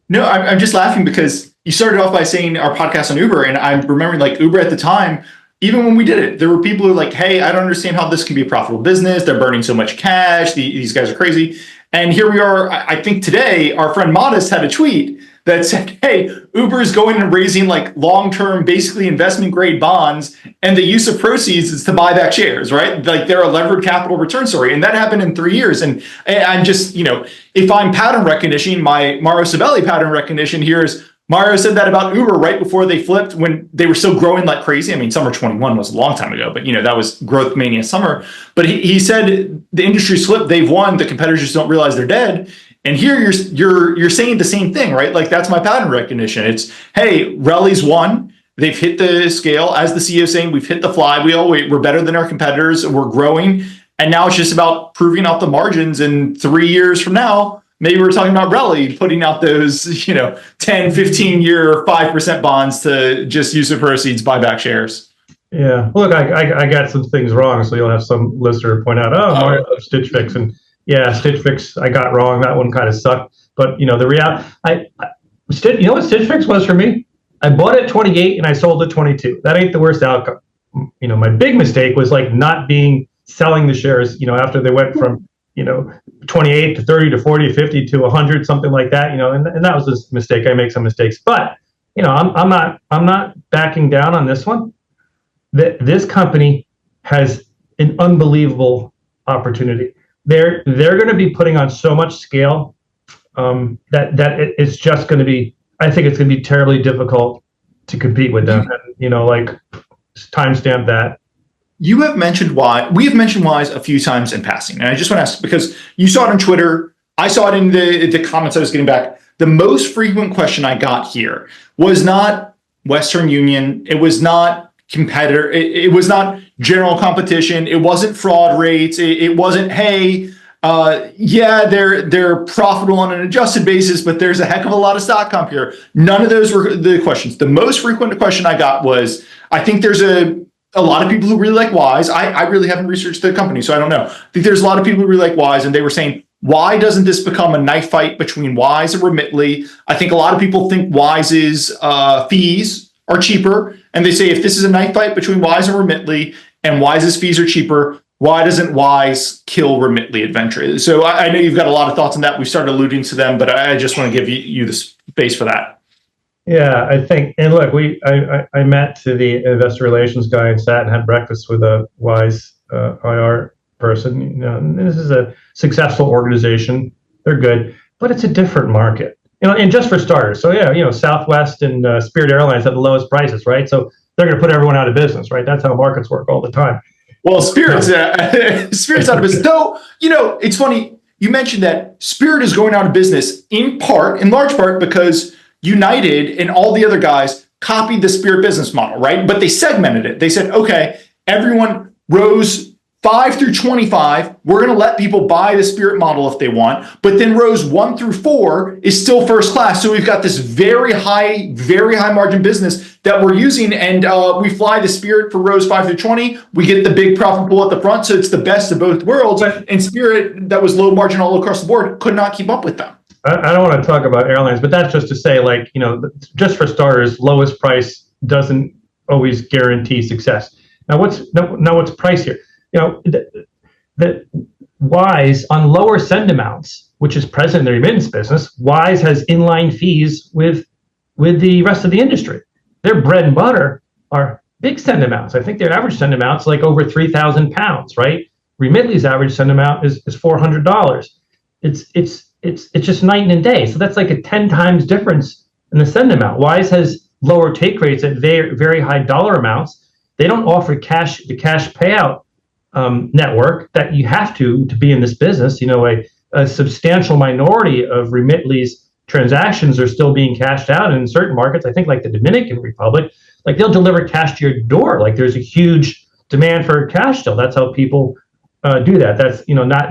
No, I'm just laughing because you started off by saying our podcast on Uber, and I'm remembering like Uber at the time, even when we did it, there were people who were like, hey, I don't understand how this can be a profitable business. They're burning so much cash. These guys are crazy. And here we are. I think today, our friend Modest had a tweet that said, hey, Uber is going and raising like long-term, basically investment grade bonds, and the use of proceeds is to buy back shares, right? Like they're a levered capital return story. And that happened in 3 years. And I'm just, if I'm pattern recognition, my Mario Cibelli pattern recognition here is Mario said that about Uber right before they flipped when they were still growing like crazy. I mean, summer 21 was a long time ago, but that was growth mania summer. But he said the industry's flipped, they've won, the competitors just don't realize they're dead. And here you're saying the same thing, right? Like that's my pattern recognition. It's, hey, Rely's won. They've hit the scale. As the CEO is saying, we've hit the flywheel. We're better than our competitors. We're growing. And now it's just about proving out the margins. And 3 years from now, maybe we're talking about Rely putting out those, 10, 15 year, 5% bonds to just use the proceeds, buy back shares. Yeah. Look, I got some things wrong. So you'll have some listener point out, Mario Stitch Fix. And yeah, Stitch Fix, I got wrong. That one kind of sucked. But, the reality, you know what Stitch Fix was for me? I bought it at 28 and I sold at 22. That ain't the worst outcome. My big mistake was like not selling the shares, after they went from, 28 to 30 to 40 to 50 to 100, something like that, and that was a mistake. I make some mistakes, but, I'm not backing down on this one. This company has an unbelievable opportunity. They're going to be putting on so much scale that it's just going to be, I think it's going to be terribly difficult to compete with them. And, like timestamp that. We have mentioned Wise a few times in passing. And I just want to ask, because you saw it on Twitter, I saw it in the comments I was getting back. The most frequent question I got here was not, Western Union. It was not competitor. It was not general competition. It wasn't fraud rates. It wasn't, hey, yeah, they're profitable on an adjusted basis, but there's a heck of a lot of stock comp here. None of those were the questions. The most frequent question I got was, I think there's a lot of people who really like Wise. I really haven't researched the company, so I don't know. I think there's a lot of people who really like Wise, and they were saying, why doesn't this become a knife fight between Wise and Remitly? I think a lot of people think Wise's fees are cheaper, and they say if this is a knife fight between Wise and Remitly, and Wise's fees are cheaper, why doesn't Wise kill Remitly Adventure? So I know you've got a lot of thoughts on that. We started alluding to them, but I just want to give you the space for that. Yeah, I think, and look, I met to the investor relations guy and sat and had breakfast with a Wise IR person. You know, and this is a successful organization. They're good, but it's a different market. You know, and just for starters, so yeah, you know, Southwest and Spirit Airlines have the lowest prices, right? So they're going to put everyone out of business, right? That's how markets work all the time. Well, Spirit's Spirit's out of business. Though, you know, it's funny. You mentioned that Spirit is going out of business in large part, because United and all the other guys copied the Spirit business model, right? But they segmented it. They said, okay, everyone rows 5 through 25, we're going to let people buy the Spirit model if they want. But then rows 1 through 4 is still first class. So we've got this very high margin business that we're using. And we fly the Spirit for rows 5 through 20. We get the big profit pool at the front. So it's the best of both worlds. And Spirit, that was low margin all across the board, could not keep up with them. I don't want to talk about airlines, but that's just to say, like, you know, just for starters, lowest price doesn't always guarantee success. Now, what's price here? You know, the Wise on lower send amounts, which is present in the remittance business, Wise has inline fees with the rest of the industry. Their bread and butter are big send amounts. I think their average send amount's like over £3,000, right? Remitly's average send amount is $400. It's just night and day. So that's like a 10 times difference in the send amount. Wise has lower take rates at very, very high dollar amounts. They don't offer the cash payout network that you have to be in this business. You know, a substantial minority of Remitly's transactions are still being cashed out, and in certain markets, I think like the Dominican Republic, like they'll deliver cash to your door. Like there's a huge demand for cash still. That's how people do that.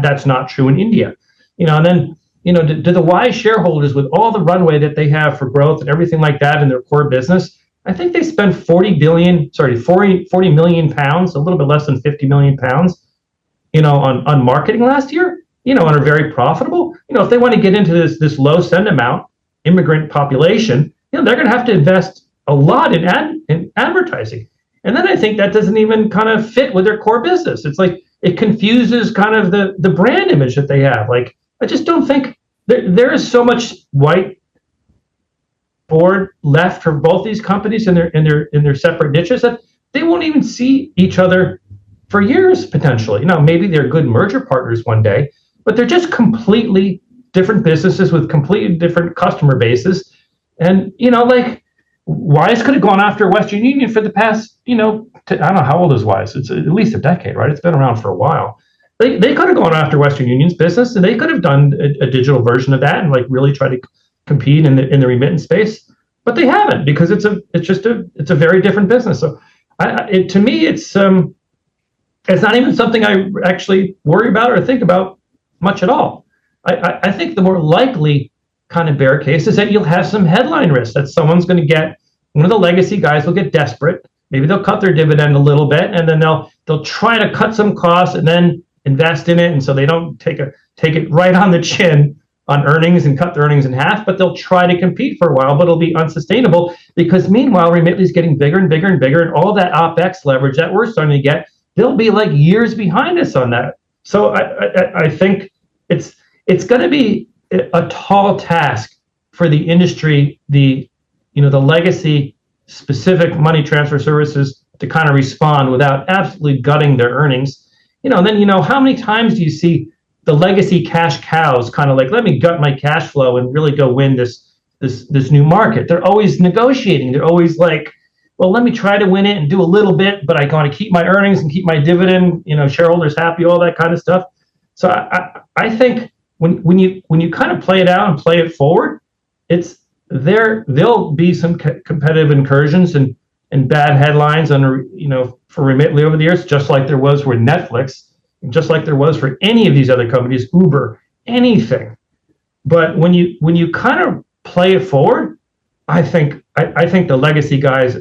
That's not true in India. You know, and then, you know, do the Wise shareholders, with all the runway that they have for growth and everything like that in their core business, I think they spent 40 million pounds, a little bit less than 50 million pounds, you know, on marketing last year, you know, and are very profitable. You know, if they want to get into this low send amount immigrant population, you know, they're going to have to invest a lot in advertising. And then I think that doesn't even kind of fit with their core business. It's like it confuses kind of the brand image that they have. Like, I just don't think there is so much white board left for both these companies in their separate niches that they won't even see each other for years potentially. You know, maybe they're good merger partners one day, but they're just completely different businesses with completely different customer bases. And, you know, like Wise could have gone after Western Union for the past, you know, I don't know, how old is Wise? It's at least a decade, right? It's been around for a while. They could have gone after Western Union's business, and they could have done a digital version of that and like really try to compete in the remittance space, but they haven't, because it's a very different business. So to me, it's not even something I actually worry about or think about much at all. I think the more likely kind of bear case is that you'll have some headline risk, that someone's going to get, one of the legacy guys will get desperate. Maybe they'll cut their dividend a little bit, and then they'll try to cut some costs and then invest in it, and so they don't take it right on the chin on earnings and cut their earnings in half, but they'll try to compete for a while, but it'll be unsustainable, because meanwhile Remitly's getting bigger and bigger and bigger, and all that OpEx leverage that we're starting to get, they'll be like years behind us on that. So I think it's going to be a tall task for the industry, the legacy specific money transfer services, to kind of respond without absolutely gutting their earnings. You know, and then, you know, how many times do you see the legacy cash cows kind of like, let me gut my cash flow and really go win this new market? They're always negotiating. They're always like, well, let me try to win it and do a little bit, but I got to keep my earnings and keep my dividend, you know, shareholders happy, all that kind of stuff. So I think when you kind of play it out and play it forward, it's there'll be some competitive incursions and bad headlines on, for Remitly over the years, just like there was with Netflix, just like there was for any of these other companies, Uber, anything. But when you kind of play it forward, I think the legacy guys,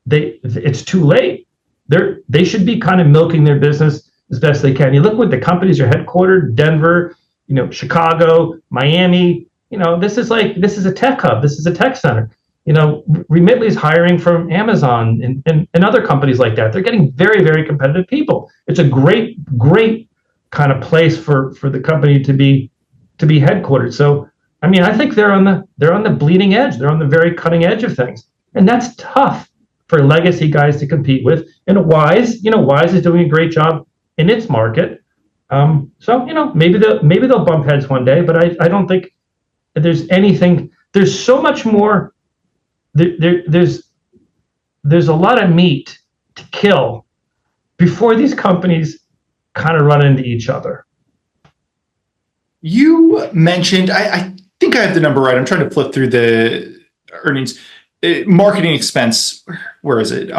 it's too late. They should be kind of milking their business as best they can. You look what the companies are headquartered: Denver, Chicago, Miami. This is a tech hub. This is a tech center. Remitly is hiring from Amazon and other companies like that. They're getting very, very competitive people. It's a great kind of place for the company to be headquartered. So, I think they're on the bleeding edge. They're on the very cutting edge of things, and that's tough for legacy guys to compete with. And Wise is doing a great job in its market. So maybe they'll bump heads one day, but I don't think there's anything. There's so much more. There's a lot of meat to kill before these companies kind of run into each other. You mentioned, I think I have the number right. I'm trying to flip through the earnings. Marketing expense, where is it?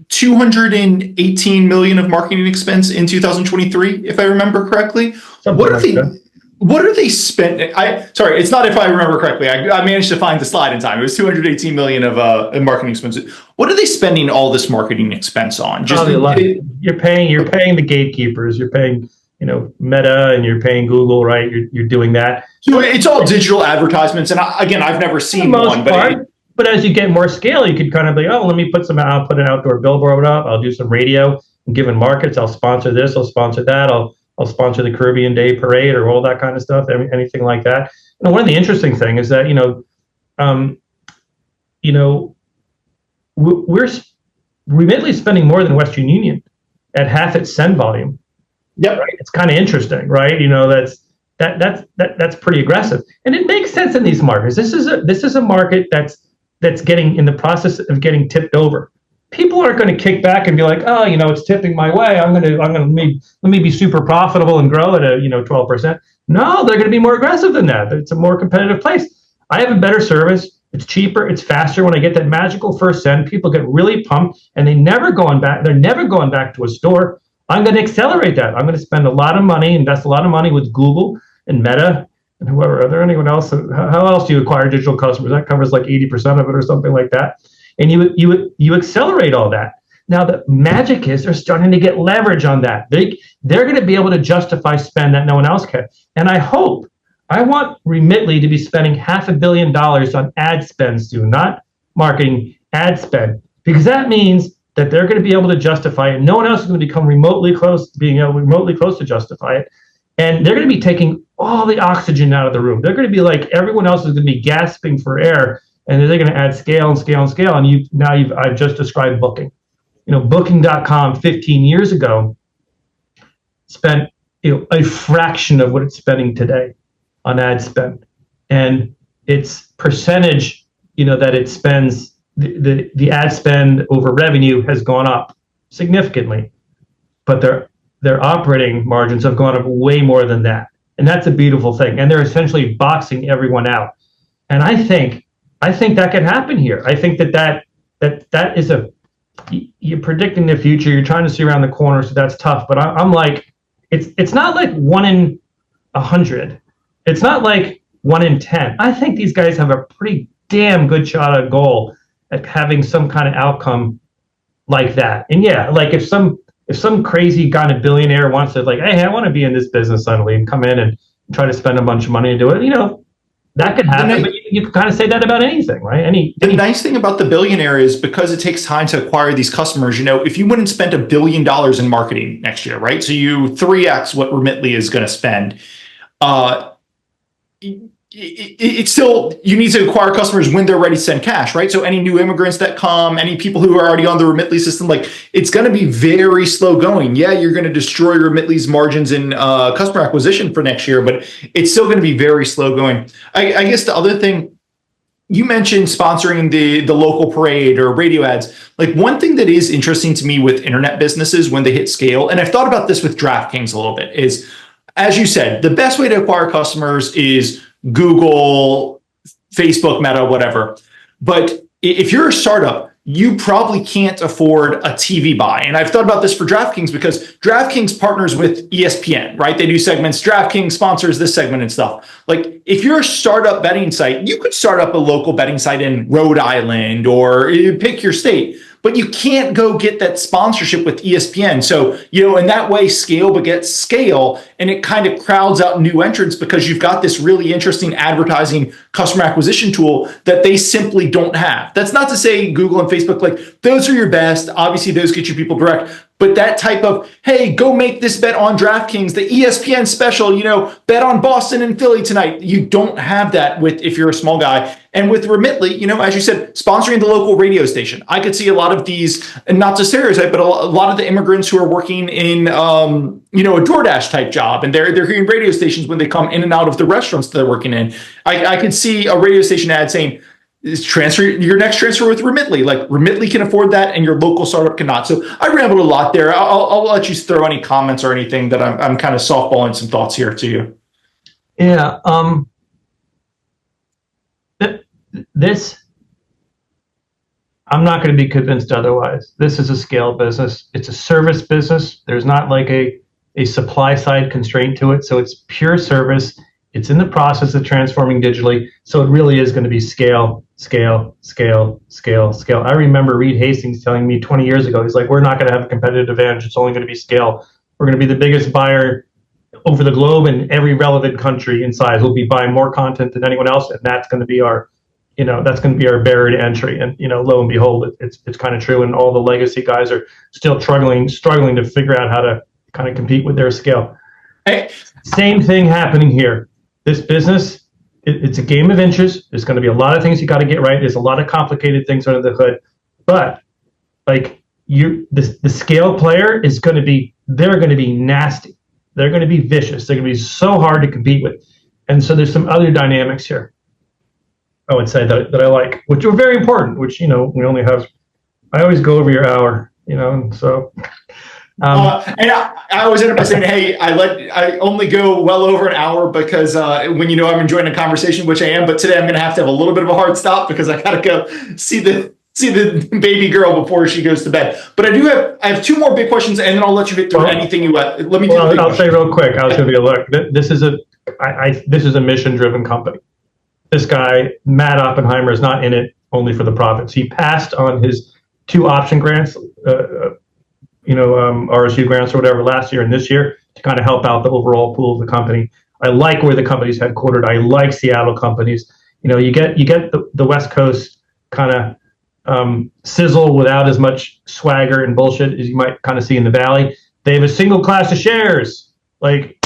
218 million of marketing expense in 2023, if I remember correctly. What are they spending? Sorry, it's not if I remember correctly. I managed to find the slide in time. It was 218 million of marketing expenses. What are they spending all this marketing expense on? You're paying the gatekeepers. You're paying Meta, and you're paying Google, right? You're doing that. So it's all digital advertisements. And I've never seen one, but as you get more scale, you could kind of be, let me put an outdoor billboard up. I'll do some radio in given markets. I'll sponsor this. I'll sponsor that. I'll sponsor the Caribbean Day Parade or all that kind of stuff. Anything like that. One of the interesting things is that we're Remitly spending more than Western Union at half its send volume. Yep. Right. It's kind of interesting, right? That's pretty aggressive, and it makes sense in these markets. This is a market that's getting in the process of getting tipped over. People aren't going to kick back and be like, it's tipping my way. Let me be super profitable and grow at 12%. No, they're going to be more aggressive than that. It's a more competitive place. I have a better service. It's cheaper. It's faster. When I get that magical first send, people get really pumped, and they're never going back to a store. I'm going to accelerate that. I'm going to spend a lot of money, invest a lot of money with Google and Meta and whoever. Are there anyone else? How else do you acquire digital customers? That covers like 80% of it or something like that. And you accelerate all that. Now the magic is they're starting to get leverage on that. They're going to be able to justify spend that no one else can. And I want Remitly to be spending $500 million on ad spend soon, not marketing, ad spend, because that means that they're going to be able to justify it. No one else is going to become remotely close to justify it. And they're going to be taking all the oxygen out of the room. They're going to be like, everyone else is going to be gasping for air, and they're going to add scale and scale and scale. And I've just described Booking. Booking.com 15 years ago spent a fraction of what it's spending today on ad spend, and its percentage that it spends, the ad spend over revenue has gone up significantly, but their operating margins have gone up way more than that, and that's a beautiful thing. And they're essentially boxing everyone out. And I think that could happen here. I think that is you're predicting the future. You're trying to see around the corner, so that's tough. But I'm like, it's not like 1 in 100. It's not like 1 in 10. I think these guys have a pretty damn good shot at goal at having some kind of outcome like that. And yeah, like if some crazy kind of billionaire wants to, like, hey, I want to be in this business suddenly and come in and try to spend a bunch of money to do it, that could happen. But you can kind of say that about anything, right? The nice thing about the billionaire is, because it takes time to acquire these customers, if you wouldn't spend $1 billion in marketing next year, right? So you 3x what Remitly is going to spend. It's still, you need to acquire customers when they're ready to send cash, right? So any new immigrants that come, any people who are already on the Remitly system, it's going to be very slow going. Yeah, you're going to destroy Remitly's margins in customer acquisition for next year, but it's still going to be very slow going. I guess the other thing, you mentioned sponsoring the local parade or radio ads. Like, one thing that is interesting to me with internet businesses when they hit scale, and I've thought about this with DraftKings a little bit, is, as you said, the best way to acquire customers is Google, Facebook, Meta, whatever. But if you're a startup, you probably can't afford a TV buy. And I've thought about this for DraftKings because DraftKings partners with ESPN, right? They do segments. DraftKings sponsors this segment and stuff. Like if you're a startup betting site, you could start up a local betting site in Rhode Island or pick your state, but you can't go get that sponsorship with ESPN. So, in that way, scale begets scale, and it kind of crowds out new entrants because you've got this really interesting advertising customer acquisition tool that they simply don't have. That's not to say Google and Facebook, like those are your best. Obviously, those get you people direct. But that type of, hey, go make this bet on DraftKings, the ESPN special, bet on Boston and Philly tonight. You don't have that if you're a small guy. And with Remitly, as you said, sponsoring the local radio station. I could see a lot of these, and not to stereotype, but a lot of the immigrants who are working in, a DoorDash type job, and they're hearing radio stations when they come in and out of the restaurants they're working in. I could see a radio station ad saying, transfer your next transfer with Remitly. Like Remitly can afford that, and your local startup cannot. So I rambled a lot there. I'll let you throw any comments or anything that I'm kind of softballing some thoughts here to you. Yeah. This, I'm not going to be convinced otherwise. This is a scale business. It's a service business. There's not like a supply side constraint to it. So it's pure service. It's in the process of transforming digitally. So it really is going to be scale, scale, scale, scale, scale. I remember Reed Hastings telling me 20 years ago, he's like, we're not going to have a competitive advantage. It's only going to be scale. We're going to be the biggest buyer over the globe in every relevant country in size. We'll be buying more content than anyone else. And that's going to be our, that's going to be our barrier to entry. And, lo and behold, it's kind of true. And all the legacy guys are still struggling to figure out how to kind of compete with their scale. Hey. Same thing happening here. This business, it's a game of inches. There's going to be a lot of things you got to get right. There's a lot of complicated things under the hood, but like the scale player they're going to be nasty. They're going to be vicious. They're going to be so hard to compete with. And so there's some other dynamics here, I would say that I like, which are very important, which, we only have, I always go over your hour, and so. And I always end up by saying, hey, I only go well over an hour because when I'm enjoying a conversation, which I am, but today I'm going to have a little bit of a hard stop because I got to go see the baby girl before she goes to bed. But I have two more big questions, and then I'll let you get through anything you let me do. I'll say real quick. I was going to be look. This is a mission-driven company. This guy Matt Oppenheimer is not in it only for the profits. He passed on his 2 option grants. RSU grants or whatever last year and this year to kind of help out the overall pool of the company. I like where the company's headquartered. I like Seattle companies. You get the West Coast kind of sizzle without as much swagger and bullshit as you might kind of see in the Valley. They have a single class of shares. Like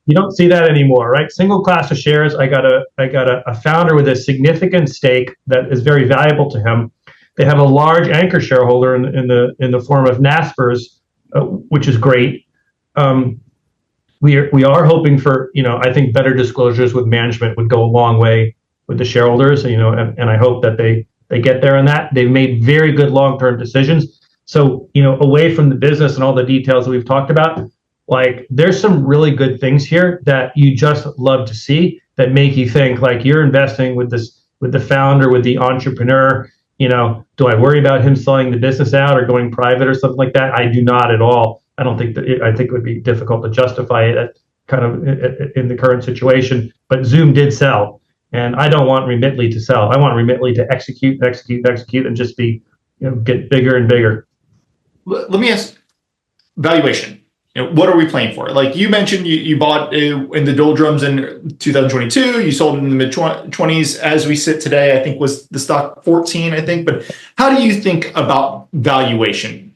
you don't see that anymore, right? Single class of shares. I got a founder with a significant stake that is very valuable to him. They have a large anchor shareholder in the form of Naspers, which is great. We are hoping for I think better disclosures with management would go a long way with the shareholders. And I hope that they get there on that. They've made very good long-term decisions. So away from the business and all the details that we've talked about, like there's some really good things here that you just love to see that make you think like you're investing with the founder, with the entrepreneur. Do I worry about him selling the business out or going private or something like that? I do not at all. I don't think I think it would be difficult to justify it in the current situation. But Zoom did sell, and I don't want Remitly to sell. I want Remitly to execute, and just be, get bigger and bigger. Let me ask valuation. What are we playing for? Like you mentioned, you bought in the doldrums in 2022. You sold it in the mid 20s. As we sit today, I think was the stock 14. I think. But how do you think about valuation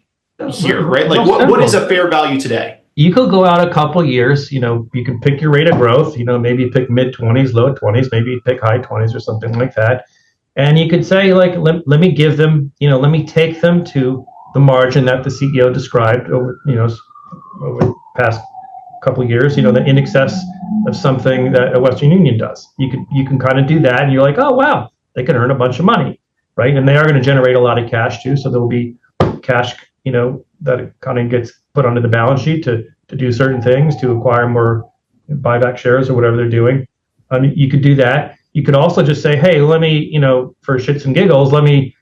here? Right? Like what is a fair value today? You could go out a couple years. You can pick your rate of growth. Maybe pick mid 20s, low 20s. Maybe pick high 20s or something like that. And you could say like, let me give them. Let me take them to the margin that the CEO described over the past couple of years, that in excess of something that a Western Union does. You can kind of do that, and you're like, oh wow, they can earn a bunch of money, right? And they are going to generate a lot of cash too, so there will be cash, that kind of gets put onto the balance sheet to do certain things, to acquire more buyback shares or whatever they're doing. You could do that. You could also just say, hey, let me, for shits and giggles, let me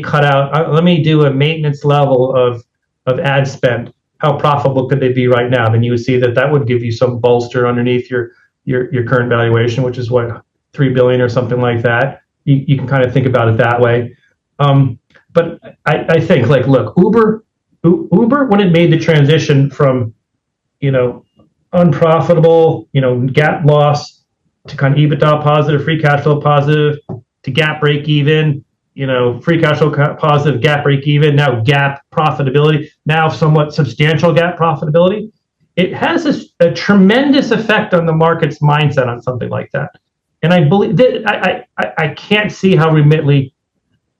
cut out, let me do a maintenance level of ad spend. How profitable could they be right now? Then you would see that would give you some bolster underneath your current valuation, which is what, $3 billion or something like that. You can kind of think about it that way. But I think, like, look, Uber, when it made the transition from, unprofitable, GAAP loss to kind of EBITDA positive, free cash flow positive, to GAAP break even, free cash flow positive, GAAP break even, now GAAP profitability, now somewhat substantial GAAP profitability. It has a tremendous effect on the market's mindset on something like that. And I believe that I can't see how Remitly,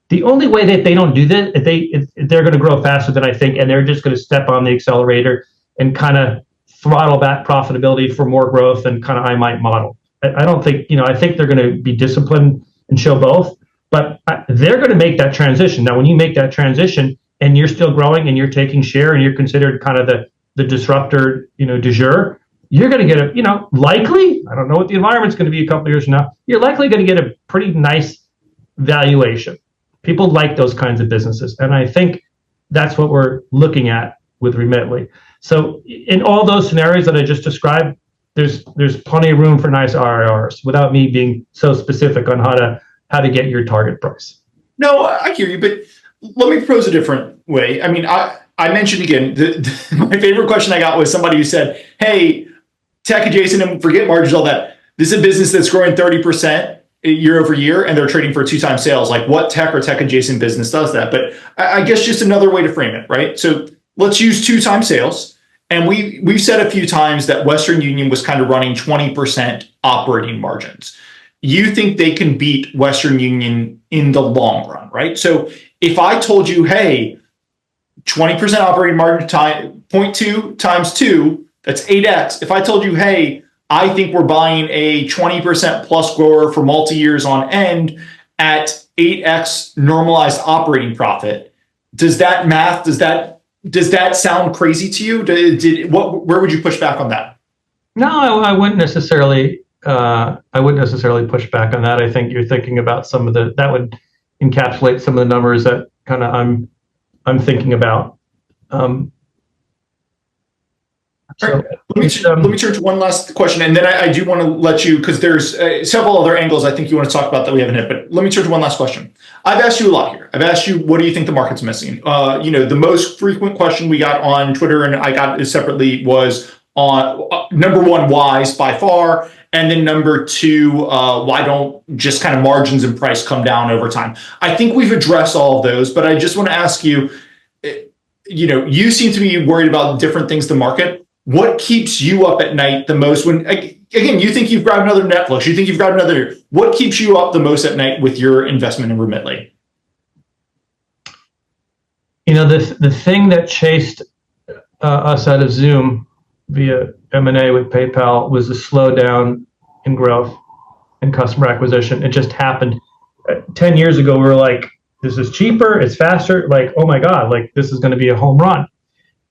the only way that they don't do this, they're going to grow faster than I think, and they're just going to step on the accelerator and kind of throttle back profitability for more growth and kind of I might model. I don't think, I think they're going to be disciplined and show both, but they're going to make that transition. Now, when you make that transition and you're still growing and you're taking share and you're considered kind of the disruptor, du jour, you're going to get likely, I don't know what the environment's going to be a couple of years from now, you're likely going to get a pretty nice valuation. People like those kinds of businesses. And I think that's what we're looking at with Remitly. So in all those scenarios that I just described, there's plenty of room for nice RIRs without me being so specific on how to get your target price. No, I hear you, but let me propose a different way. I mean, I mentioned again, my favorite question I got was somebody who said, hey, tech adjacent and forget margins, all that. This is a business that's growing 30% year over year, and they're trading for 2x sales. Like, what tech or tech adjacent business does that? But I guess just another way to frame it, right? So let's use 2x sales. And we've said a few times that Western Union was kind of running 20% operating margins. You think they can beat Western Union in the long run, right? So if I told you, hey, 20% operating margin 0.2 times 2, that's 8x. If I told you, hey, I think we're buying a 20% plus grower for multi-years on end at 8x normalized operating profit, does that math, does that sound crazy to you? Where would you push back on that? No, I wouldn't necessarily. I wouldn't necessarily push back on that. I think you're thinking about some of that would encapsulate some of the numbers that kind of I'm thinking about. All right. Let me turn to one last question, and then I do want to let you, because there's several other angles I think you want to talk about that we haven't hit, but let me turn to one last question. I've asked you a lot here. I've asked you, what do you think the market's missing? The most frequent question we got on Twitter, and I got it separately, was on number one, whys by far, and then number two, why don't just kind of margins and price come down over time? I think we've addressed all of those, but I just want to ask you, you seem to be worried about different things in the market. What keeps you up at night the most when, again, you think you've grabbed another Netflix, you think you've grabbed another, what keeps you up the most at night with your investment in Remitly? The thing that chased us out of Zoom via M&A with PayPal was the slowdown in growth and customer acquisition. It just happened. 10 years ago, we were like, this is cheaper, it's faster, like, oh my God, like this is going to be a home run.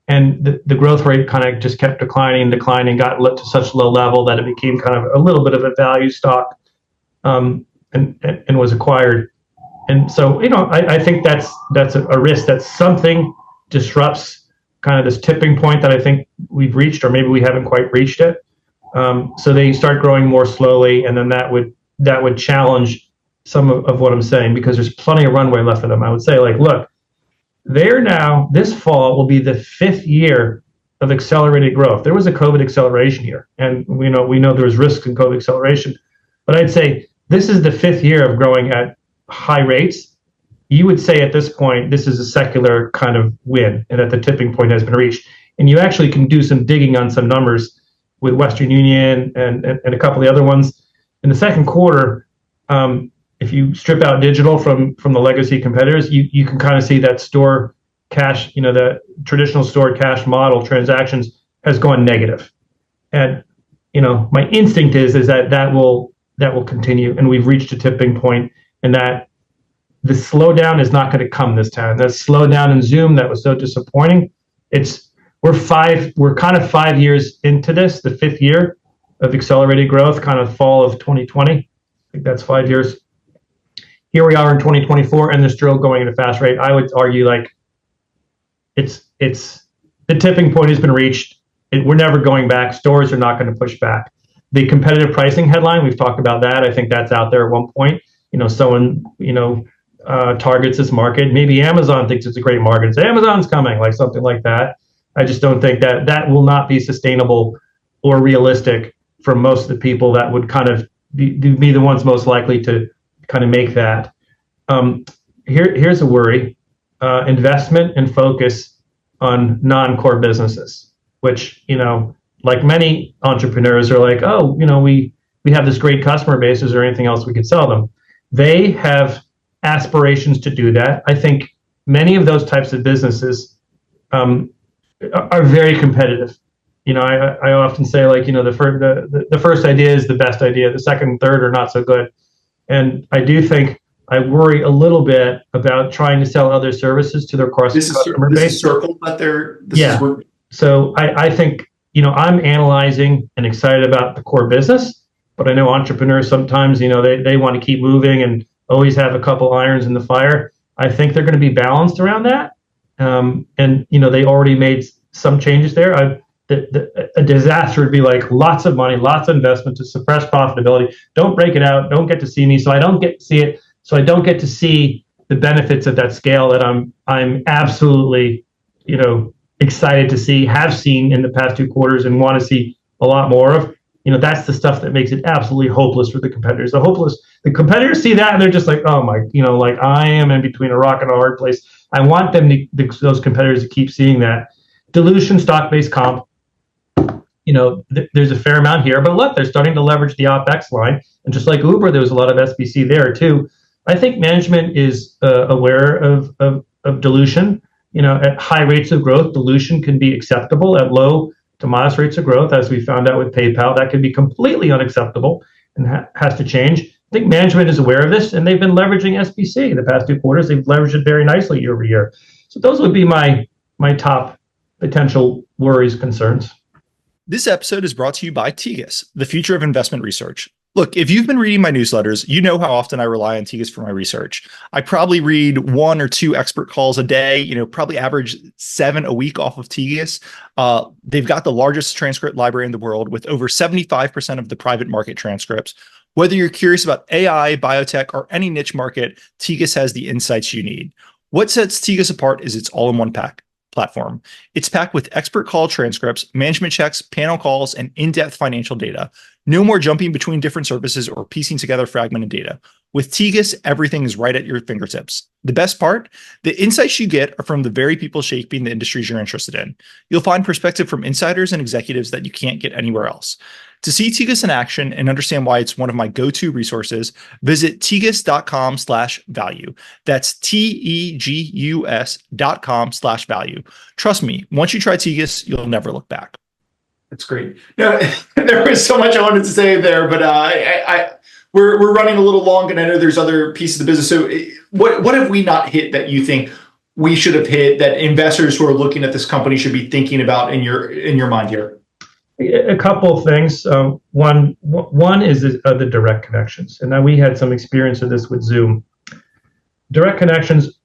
And the growth rate kind of just kept declining, got to such low level that it became kind of a little bit of a value stock, and was acquired. And so, I think that's a risk that something disrupts kind of this tipping point that I think we've reached, or maybe we haven't quite reached it. So they start growing more slowly, and then that would challenge some of what I'm saying, because there's plenty of runway left for them. I would say, like, look, they're now, this fall will be the 5th year of accelerated growth. There was a COVID acceleration year, and we know there was risk in COVID acceleration, but I'd say this is the 5th year of growing at high rates. You would say at this point, this is a secular kind of win, and that the tipping point has been reached. And you actually can do some digging on some numbers with Western Union and a couple of the other ones. In the second quarter, if you strip out digital from the legacy competitors, you can kind of see that store cash, the traditional store cash model transactions has gone negative. And, my instinct is that will continue, and we've reached a tipping point, and that the slowdown is not going to come this time. That slowdown in Zoom that was so disappointing, we're kind of 5 years into this, the 5th year of accelerated growth, kind of fall of 2020. think that's 5 years. Here we are in 2024, and they're still going at a fast rate. I would argue like it's the tipping point has been reached. We're never going back. Stores are not going to push back. The competitive pricing headline, we've talked about that. I think that's out there at one point. Someone targets this market. Maybe Amazon thinks it's a great market. So Amazon's coming, like something like that. I just don't think that will not be sustainable or realistic for most of the people that would kind of be the ones most likely to kind of make that. Here's a worry: investment and focus on non-core businesses, which like many entrepreneurs are like, oh, we have this great customer base. Is there anything else we could sell them? They have aspirations to do that. I think many of those types of businesses are very competitive. I often say like, the first idea is the best idea. The second and third are not so good. And I do think I worry a little bit about trying to sell other services to their customer base. This is circle that they're. So I think, I'm analyzing and excited about the core business, but I know entrepreneurs sometimes, they want to keep moving and always have a couple irons in the fire. I think they're going to be balanced around that. And they already made some changes there. A disaster would be like lots of money, lots of investment to suppress profitability. Don't break it out. Don't get to see me. So I don't get to see it. So I don't get to see the benefits of that scale that I'm absolutely, excited to see, have seen in the past 2 quarters and want to see a lot more of. That's the stuff that makes it absolutely hopeless for the competitors. The competitors see that and they're just like, oh my, like I am in between a rock and a hard place. I want them those competitors to keep seeing that. Dilution, stock-based comp, there's a fair amount here, but look, they're starting to leverage the OpEx line. And just like Uber, there was a lot of SBC there too. I think management is aware of dilution. At high rates of growth, dilution can be acceptable. At low to modest rates of growth, as we found out with PayPal, that can be completely unacceptable and has to change. I think management is aware of this, and they've been leveraging SBC in the past 2 quarters. They've leveraged it very nicely year over year. So those would be my top potential worries, concerns. This episode is brought to you by Tegus, the future of investment research. Look, if you've been reading my newsletters, you know how often I rely on Tegus for my research. I probably read 1 or 2 expert calls a day, probably average 7 a week off of Tegus. They've got the largest transcript library in the world with over 75% of the private market transcripts. Whether you're curious about AI, biotech, or any niche market, Tegus has the insights you need. What sets Tegus apart is its all-in-one platform. It's packed with expert call transcripts, management checks, panel calls, and in-depth financial data. No more jumping between different services or piecing together fragmented data. With Tegus, everything is right at your fingertips. The best part? The insights you get are from the very people shaping the industries you're interested in. You'll find perspective from insiders and executives that you can't get anywhere else. To see Tegus in action and understand why it's one of my go-to resources, visit tegus.com/value. That's TEGUS.com/value. Trust me, once you try Tegus, you'll never look back. That's great. No, there was so much I wanted to say there, but we're running a little long, and I know there's other pieces of the business. So what have we not hit that you think we should have hit that investors who are looking at this company should be thinking about in your mind here? A couple of things. One is the direct connections, and now we had some experience of this with Zoom. Direct connections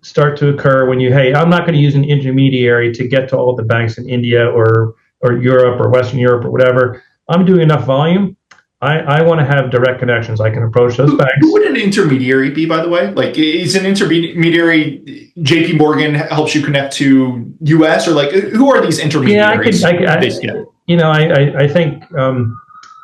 start to occur when I'm not going to use an intermediary to get to all the banks in India or Europe or Western Europe or whatever. I'm doing enough volume. I want to have direct connections. I can approach those banks. Who would an intermediary be, by the way? Like, is an intermediary JP Morgan helps you connect to US, or like, who are these intermediaries? I think,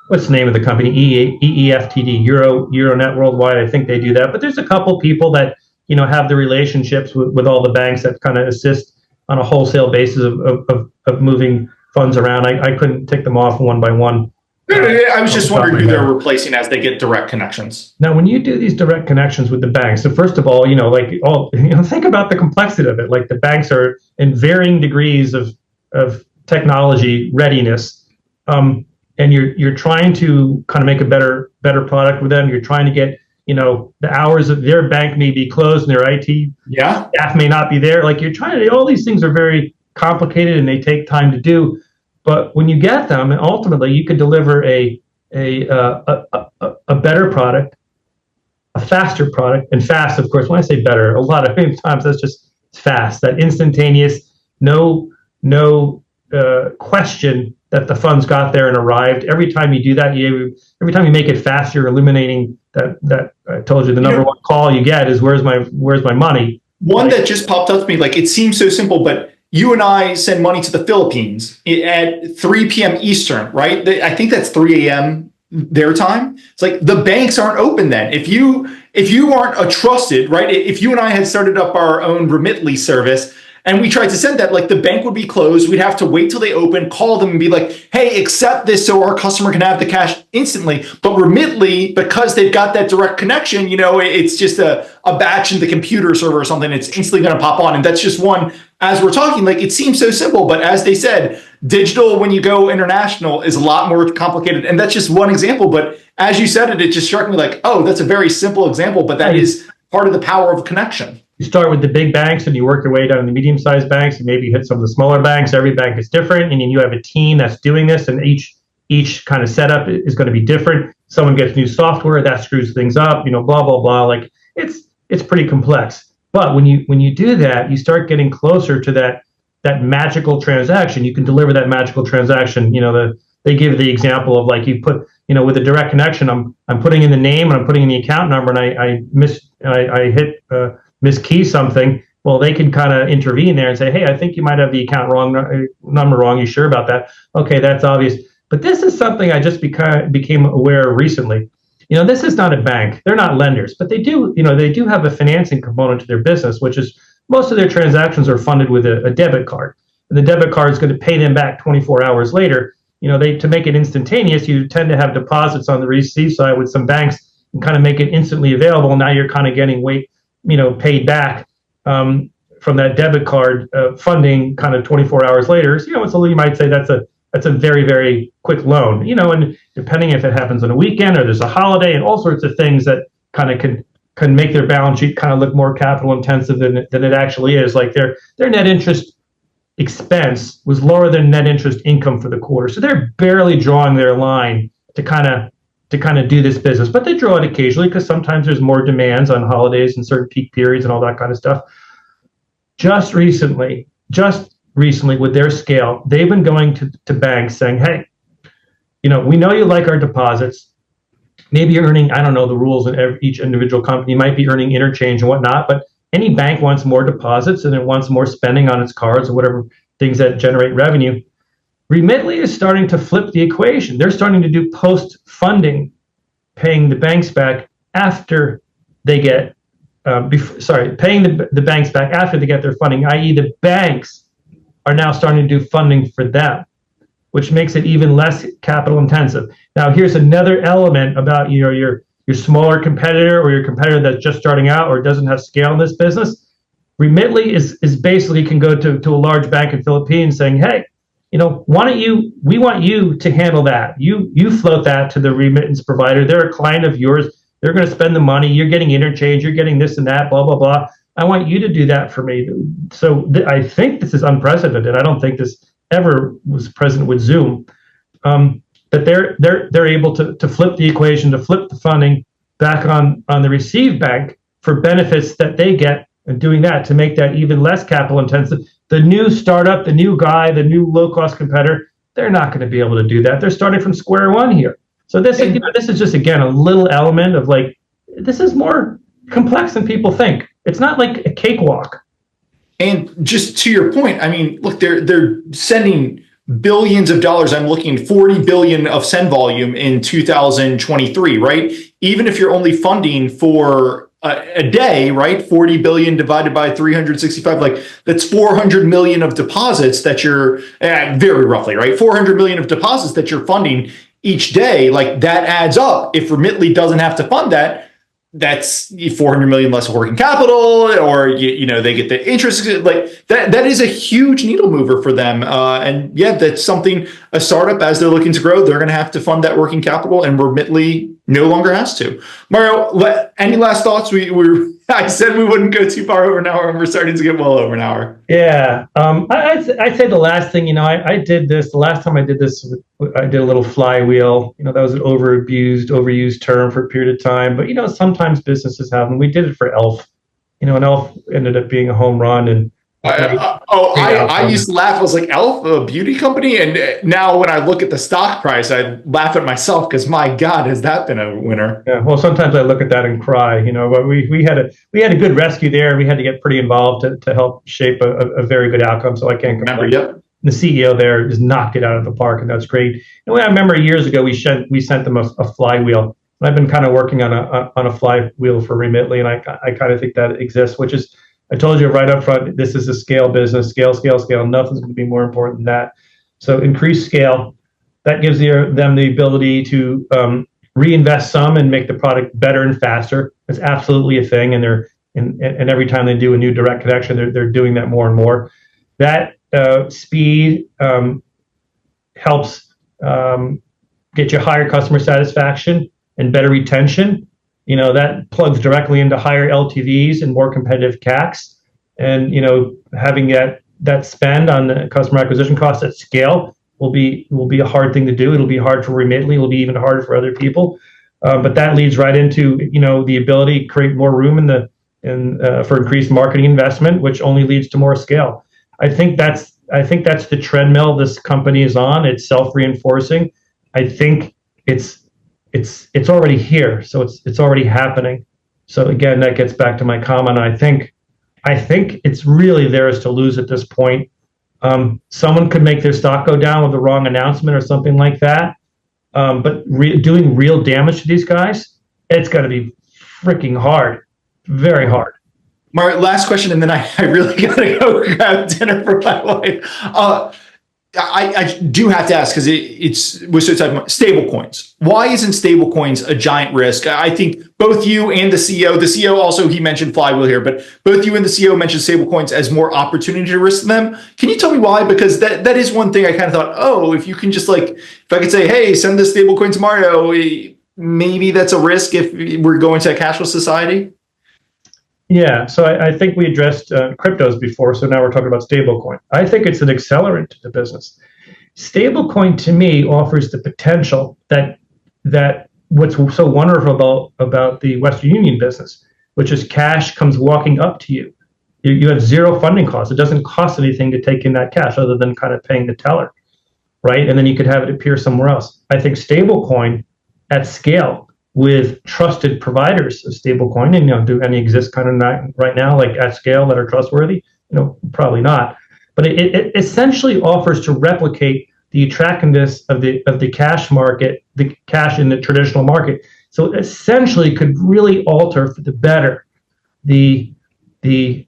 what's the name of the company? EEFTD, Euronet Worldwide. I think they do that. But there's a couple people that, have the relationships with all the banks that kind of assist on a wholesale basis of moving funds around. I couldn't tick them off one by one. I was just wondering who they're replacing as they get direct connections. Now, when you do these direct connections with the banks, so first of all, think about the complexity of it. Like, the banks are in varying degrees of technology readiness, and you're trying to kind of make a better product with them. You're trying to get, the hours of their bank may be closed and their IT staff may not be there. Like, you're trying to, all these things are very complicated and they take time to do. But when you get them, ultimately you could deliver a better better product, a faster product, and fast, of course. When I say better, a lot of times that's just fast, that instantaneous, no question that the funds got there and arrived. Every time you do that, every time you make it faster, you're eliminating that I told you the number one call you get is where's my money. One that just popped up to me, like it seems so simple, but you and I send money to the Philippines at 3 p.m. Eastern, right? I think that's 3 a.m. their time. It's like the banks aren't open then. If you aren't a trusted, right? If you and I had started up our own Remitly service and we tried to send that, like the bank would be closed. We'd have to wait till they open, call them and be like, hey, accept this so our customer can have the cash instantly. But Remitly, because they've got that direct connection, it's just a batch in the computer server or something. It's instantly going to pop on. And that's just one, as we're talking, like it seems so simple, but as they said, digital, when you go international, is a lot more complicated. And that's just one example. But as you said it, it just struck me like, oh, that's a very simple example, but that is part of the power of connection. You start with the big banks and you work your way down to the medium-sized banks and maybe hit some of the smaller banks. Every bank is different, and then you have a team that's doing this, and each kind of setup is going to be different. Someone gets new software that screws things up, blah blah blah. Like it's pretty complex. But when you do that, you start getting closer to that magical transaction. You can deliver that magical transaction. They give the example of like you put with a direct connection. I'm putting in the name and I'm putting in the account number, and I hit miskey something. Well, they can kind of intervene there and say, hey, I think you might have the account number wrong. You sure about that? Okay, that's obvious. But this is something I just became aware of recently. This is not a bank. They're not lenders, but they do have a financing component to their business, which is most of their transactions are funded with a debit card. And the debit card is going to pay them back 24 hours later. To make it instantaneous, you tend to have deposits on the receive side with some banks and kind of make it instantly available. Now you're kind of getting paid back from that debit card funding kind of 24 hours later. So, you might say that's a very, very quick loan, and depending if it happens on a weekend or there's a holiday and all sorts of things that kind of can make their balance sheet kind of look more capital intensive than it actually is. Like their net interest expense was lower than net interest income for the quarter. So they're barely drawing their line to kind of do this business, but they draw it occasionally because sometimes there's more demands on holidays and certain peak periods and all that kind of stuff. Just recently with their scale, they've been going to banks saying, hey, we know you like our deposits. Maybe you're earning, I don't know the rules in each individual company, you might be earning interchange and whatnot, but any bank wants more deposits and it wants more spending on its cards or whatever things that generate revenue. Remitly is starting to flip the equation. They're starting to do post-funding, paying the banks back after they get, paying the banks back after they get their funding, i.e. the banks are now starting to do funding for them, which makes it even less capital intensive. Now, here's another element about your smaller competitor or your competitor that's just starting out or doesn't have scale in this business. Remitly is basically can go to a large bank in Philippines saying, hey, we want you to handle that. You float that to the remittance provider. They're a client of yours. They're going to spend the money. You're getting interchange. You're getting this and that, blah, blah, blah. I want you to do that for me. So I think this is unprecedented. I don't think this ever was present with Zoom. But they're able to flip the equation, to flip the funding back on the receive bank for benefits that they get, and doing that to make that even less capital intensive. The new startup, the new guy, the new low-cost competitor, they're not going to be able to do that. They're starting from square one here. So this is just, again, a little element of like, this is more complex than people think. It's not like a cakewalk. And just to your point, I mean, look, they're sending billions of dollars. I'm looking 40 billion of send volume in 2023, right? Even if you're only funding for a day, right? 40 billion divided by 365, like that's 400 million of deposits that you're very roughly, right? 400 million of deposits that you're funding each day. Like that adds up. If Remitly doesn't have to fund that, that's 400 million less working capital, or they get the interest. Like that is a huge needle mover for them. And yeah, that's something a startup, as they're looking to grow, they're going to have to fund that working capital, and Remitly No longer has to. Mario, any last thoughts? I said we wouldn't go too far over an hour, and we're starting to get well over an hour. Yeah, I'd say the last thing, I did this. The last time I did this, I did a little flywheel. That was an overused term for a period of time. But sometimes businesses have them. We did it for Elf. And Elf ended up being a home run. And I used to laugh. I was like, Elf, a beauty company, and now when I look at the stock price, I laugh at myself because my God, has that been a winner? Yeah. Well, sometimes I look at that and cry. But we had a good rescue there. We had to get pretty involved to help shape a very good outcome. So I can't complain. Yep. The CEO there just knocked it out of the park, and that's great. And I remember years ago we sent them a flywheel. And I've been kind of working on a flywheel for Remitly, and I kind of think that exists, which is, I told you right up front, this is a scale business, scale. Nothing's going to be more important than that. So increase scale. That gives them the ability to reinvest some and make the product better and faster. It's absolutely a thing, and every time they do a new direct connection, they're doing that more and more. That speed helps get you higher customer satisfaction and better retention. That plugs directly into higher LTVs and more competitive CACs. And, having that spend on the customer acquisition costs at scale will be a hard thing to do. It'll be hard for Remitly. It'll be even harder for other people. But that leads right into, the ability to create more room for increased marketing investment, which only leads to more scale. I think that's the treadmill this company is on. It's self-reinforcing. I think it's already here, so it's already happening. So again, that gets back to my comment. I think it's really theirs to lose at this point. Someone could make their stock go down with the wrong announcement or something like that. But doing real damage to these guys, it's got to be freaking hard, very hard. Mario, last question, and then I really got to go grab dinner for my wife. I do have to ask, because we're so talking about stable coins. Why isn't stable coins a giant risk? I think both you and the CEO also, he mentioned flywheel here, but both you and the CEO mentioned stable coins as more opportunity to risk them. Can you tell me why? Because that is one thing I kind of thought, if you can just if I could say, hey, send this stable coin to Mario, maybe that's a risk if we're going to a cashless society. Yeah, so I think we addressed cryptos before, so now we're talking about stablecoin. I think it's an accelerant to the business. Stablecoin to me offers the potential that what's so wonderful about the Western Union business, which is cash comes walking up to you. You have zero funding costs. It doesn't cost anything to take in that cash other than kind of paying the teller, right? And then you could have it appear somewhere else. I think stablecoin at scale with trusted providers of stablecoin, and do any exist kind of right now, like at scale, that are trustworthy? Probably not. But it essentially offers to replicate the attractiveness of the cash market, the cash in the traditional market. So essentially, could really alter for the better the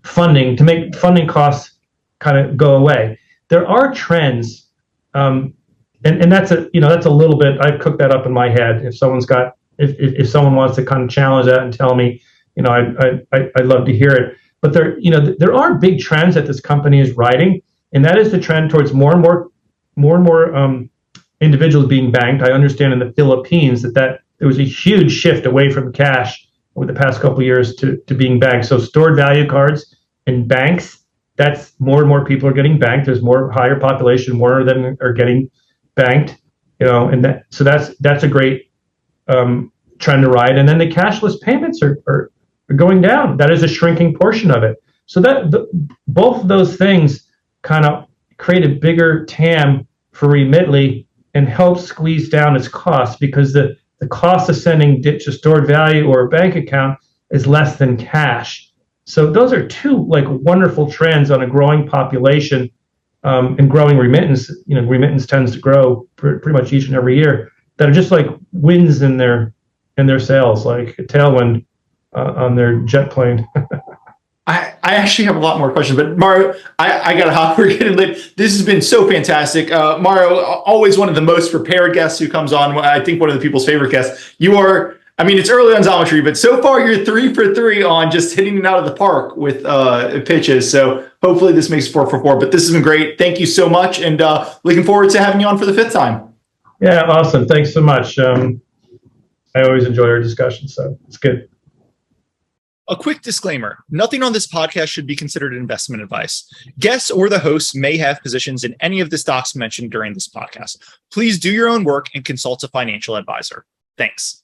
funding, to make funding costs kind of go away. There are trends, and that's a little bit. I've cooked that up in my head. If someone wants to kind of challenge that and tell me, I'd love to hear it. But there are big trends that this company is riding, and that is the trend towards more and more individuals being banked. I understand in the Philippines that there was a huge shift away from cash over the past couple of years to being banked. So stored value cards and banks, that's more and more people are getting banked. There's higher population, more of them are getting banked. And that's a great trend to ride. And then the cashless payments are going down. That is a shrinking portion of it. So both of those things kind of create a bigger TAM for Remitly and help squeeze down its costs, because the cost of sending to stored value or a bank account is less than cash. So those are two wonderful trends on a growing population and growing remittance. Remittance tends to grow pretty much each and every year. That are just like winds in their sails, like a tailwind on their jet plane. I actually have a lot more questions, but Mario, I got to hop. We're getting late. This has been so fantastic. Mario, always one of the most prepared guests who comes on. I think one of the people's favorite guests. You are, it's early on Xometry, but so far you're 3 for 3 on just hitting it out of the park with pitches. So hopefully this makes 4 for 4, but this has been great. Thank you so much. And looking forward to having you on for the 5th time. Yeah, awesome. Thanks so much. I always enjoy our discussions, so it's good. A quick disclaimer: nothing on this podcast should be considered investment advice. Guests or the hosts may have positions in any of the stocks mentioned during this podcast. Please do your own work and consult a financial advisor. Thanks.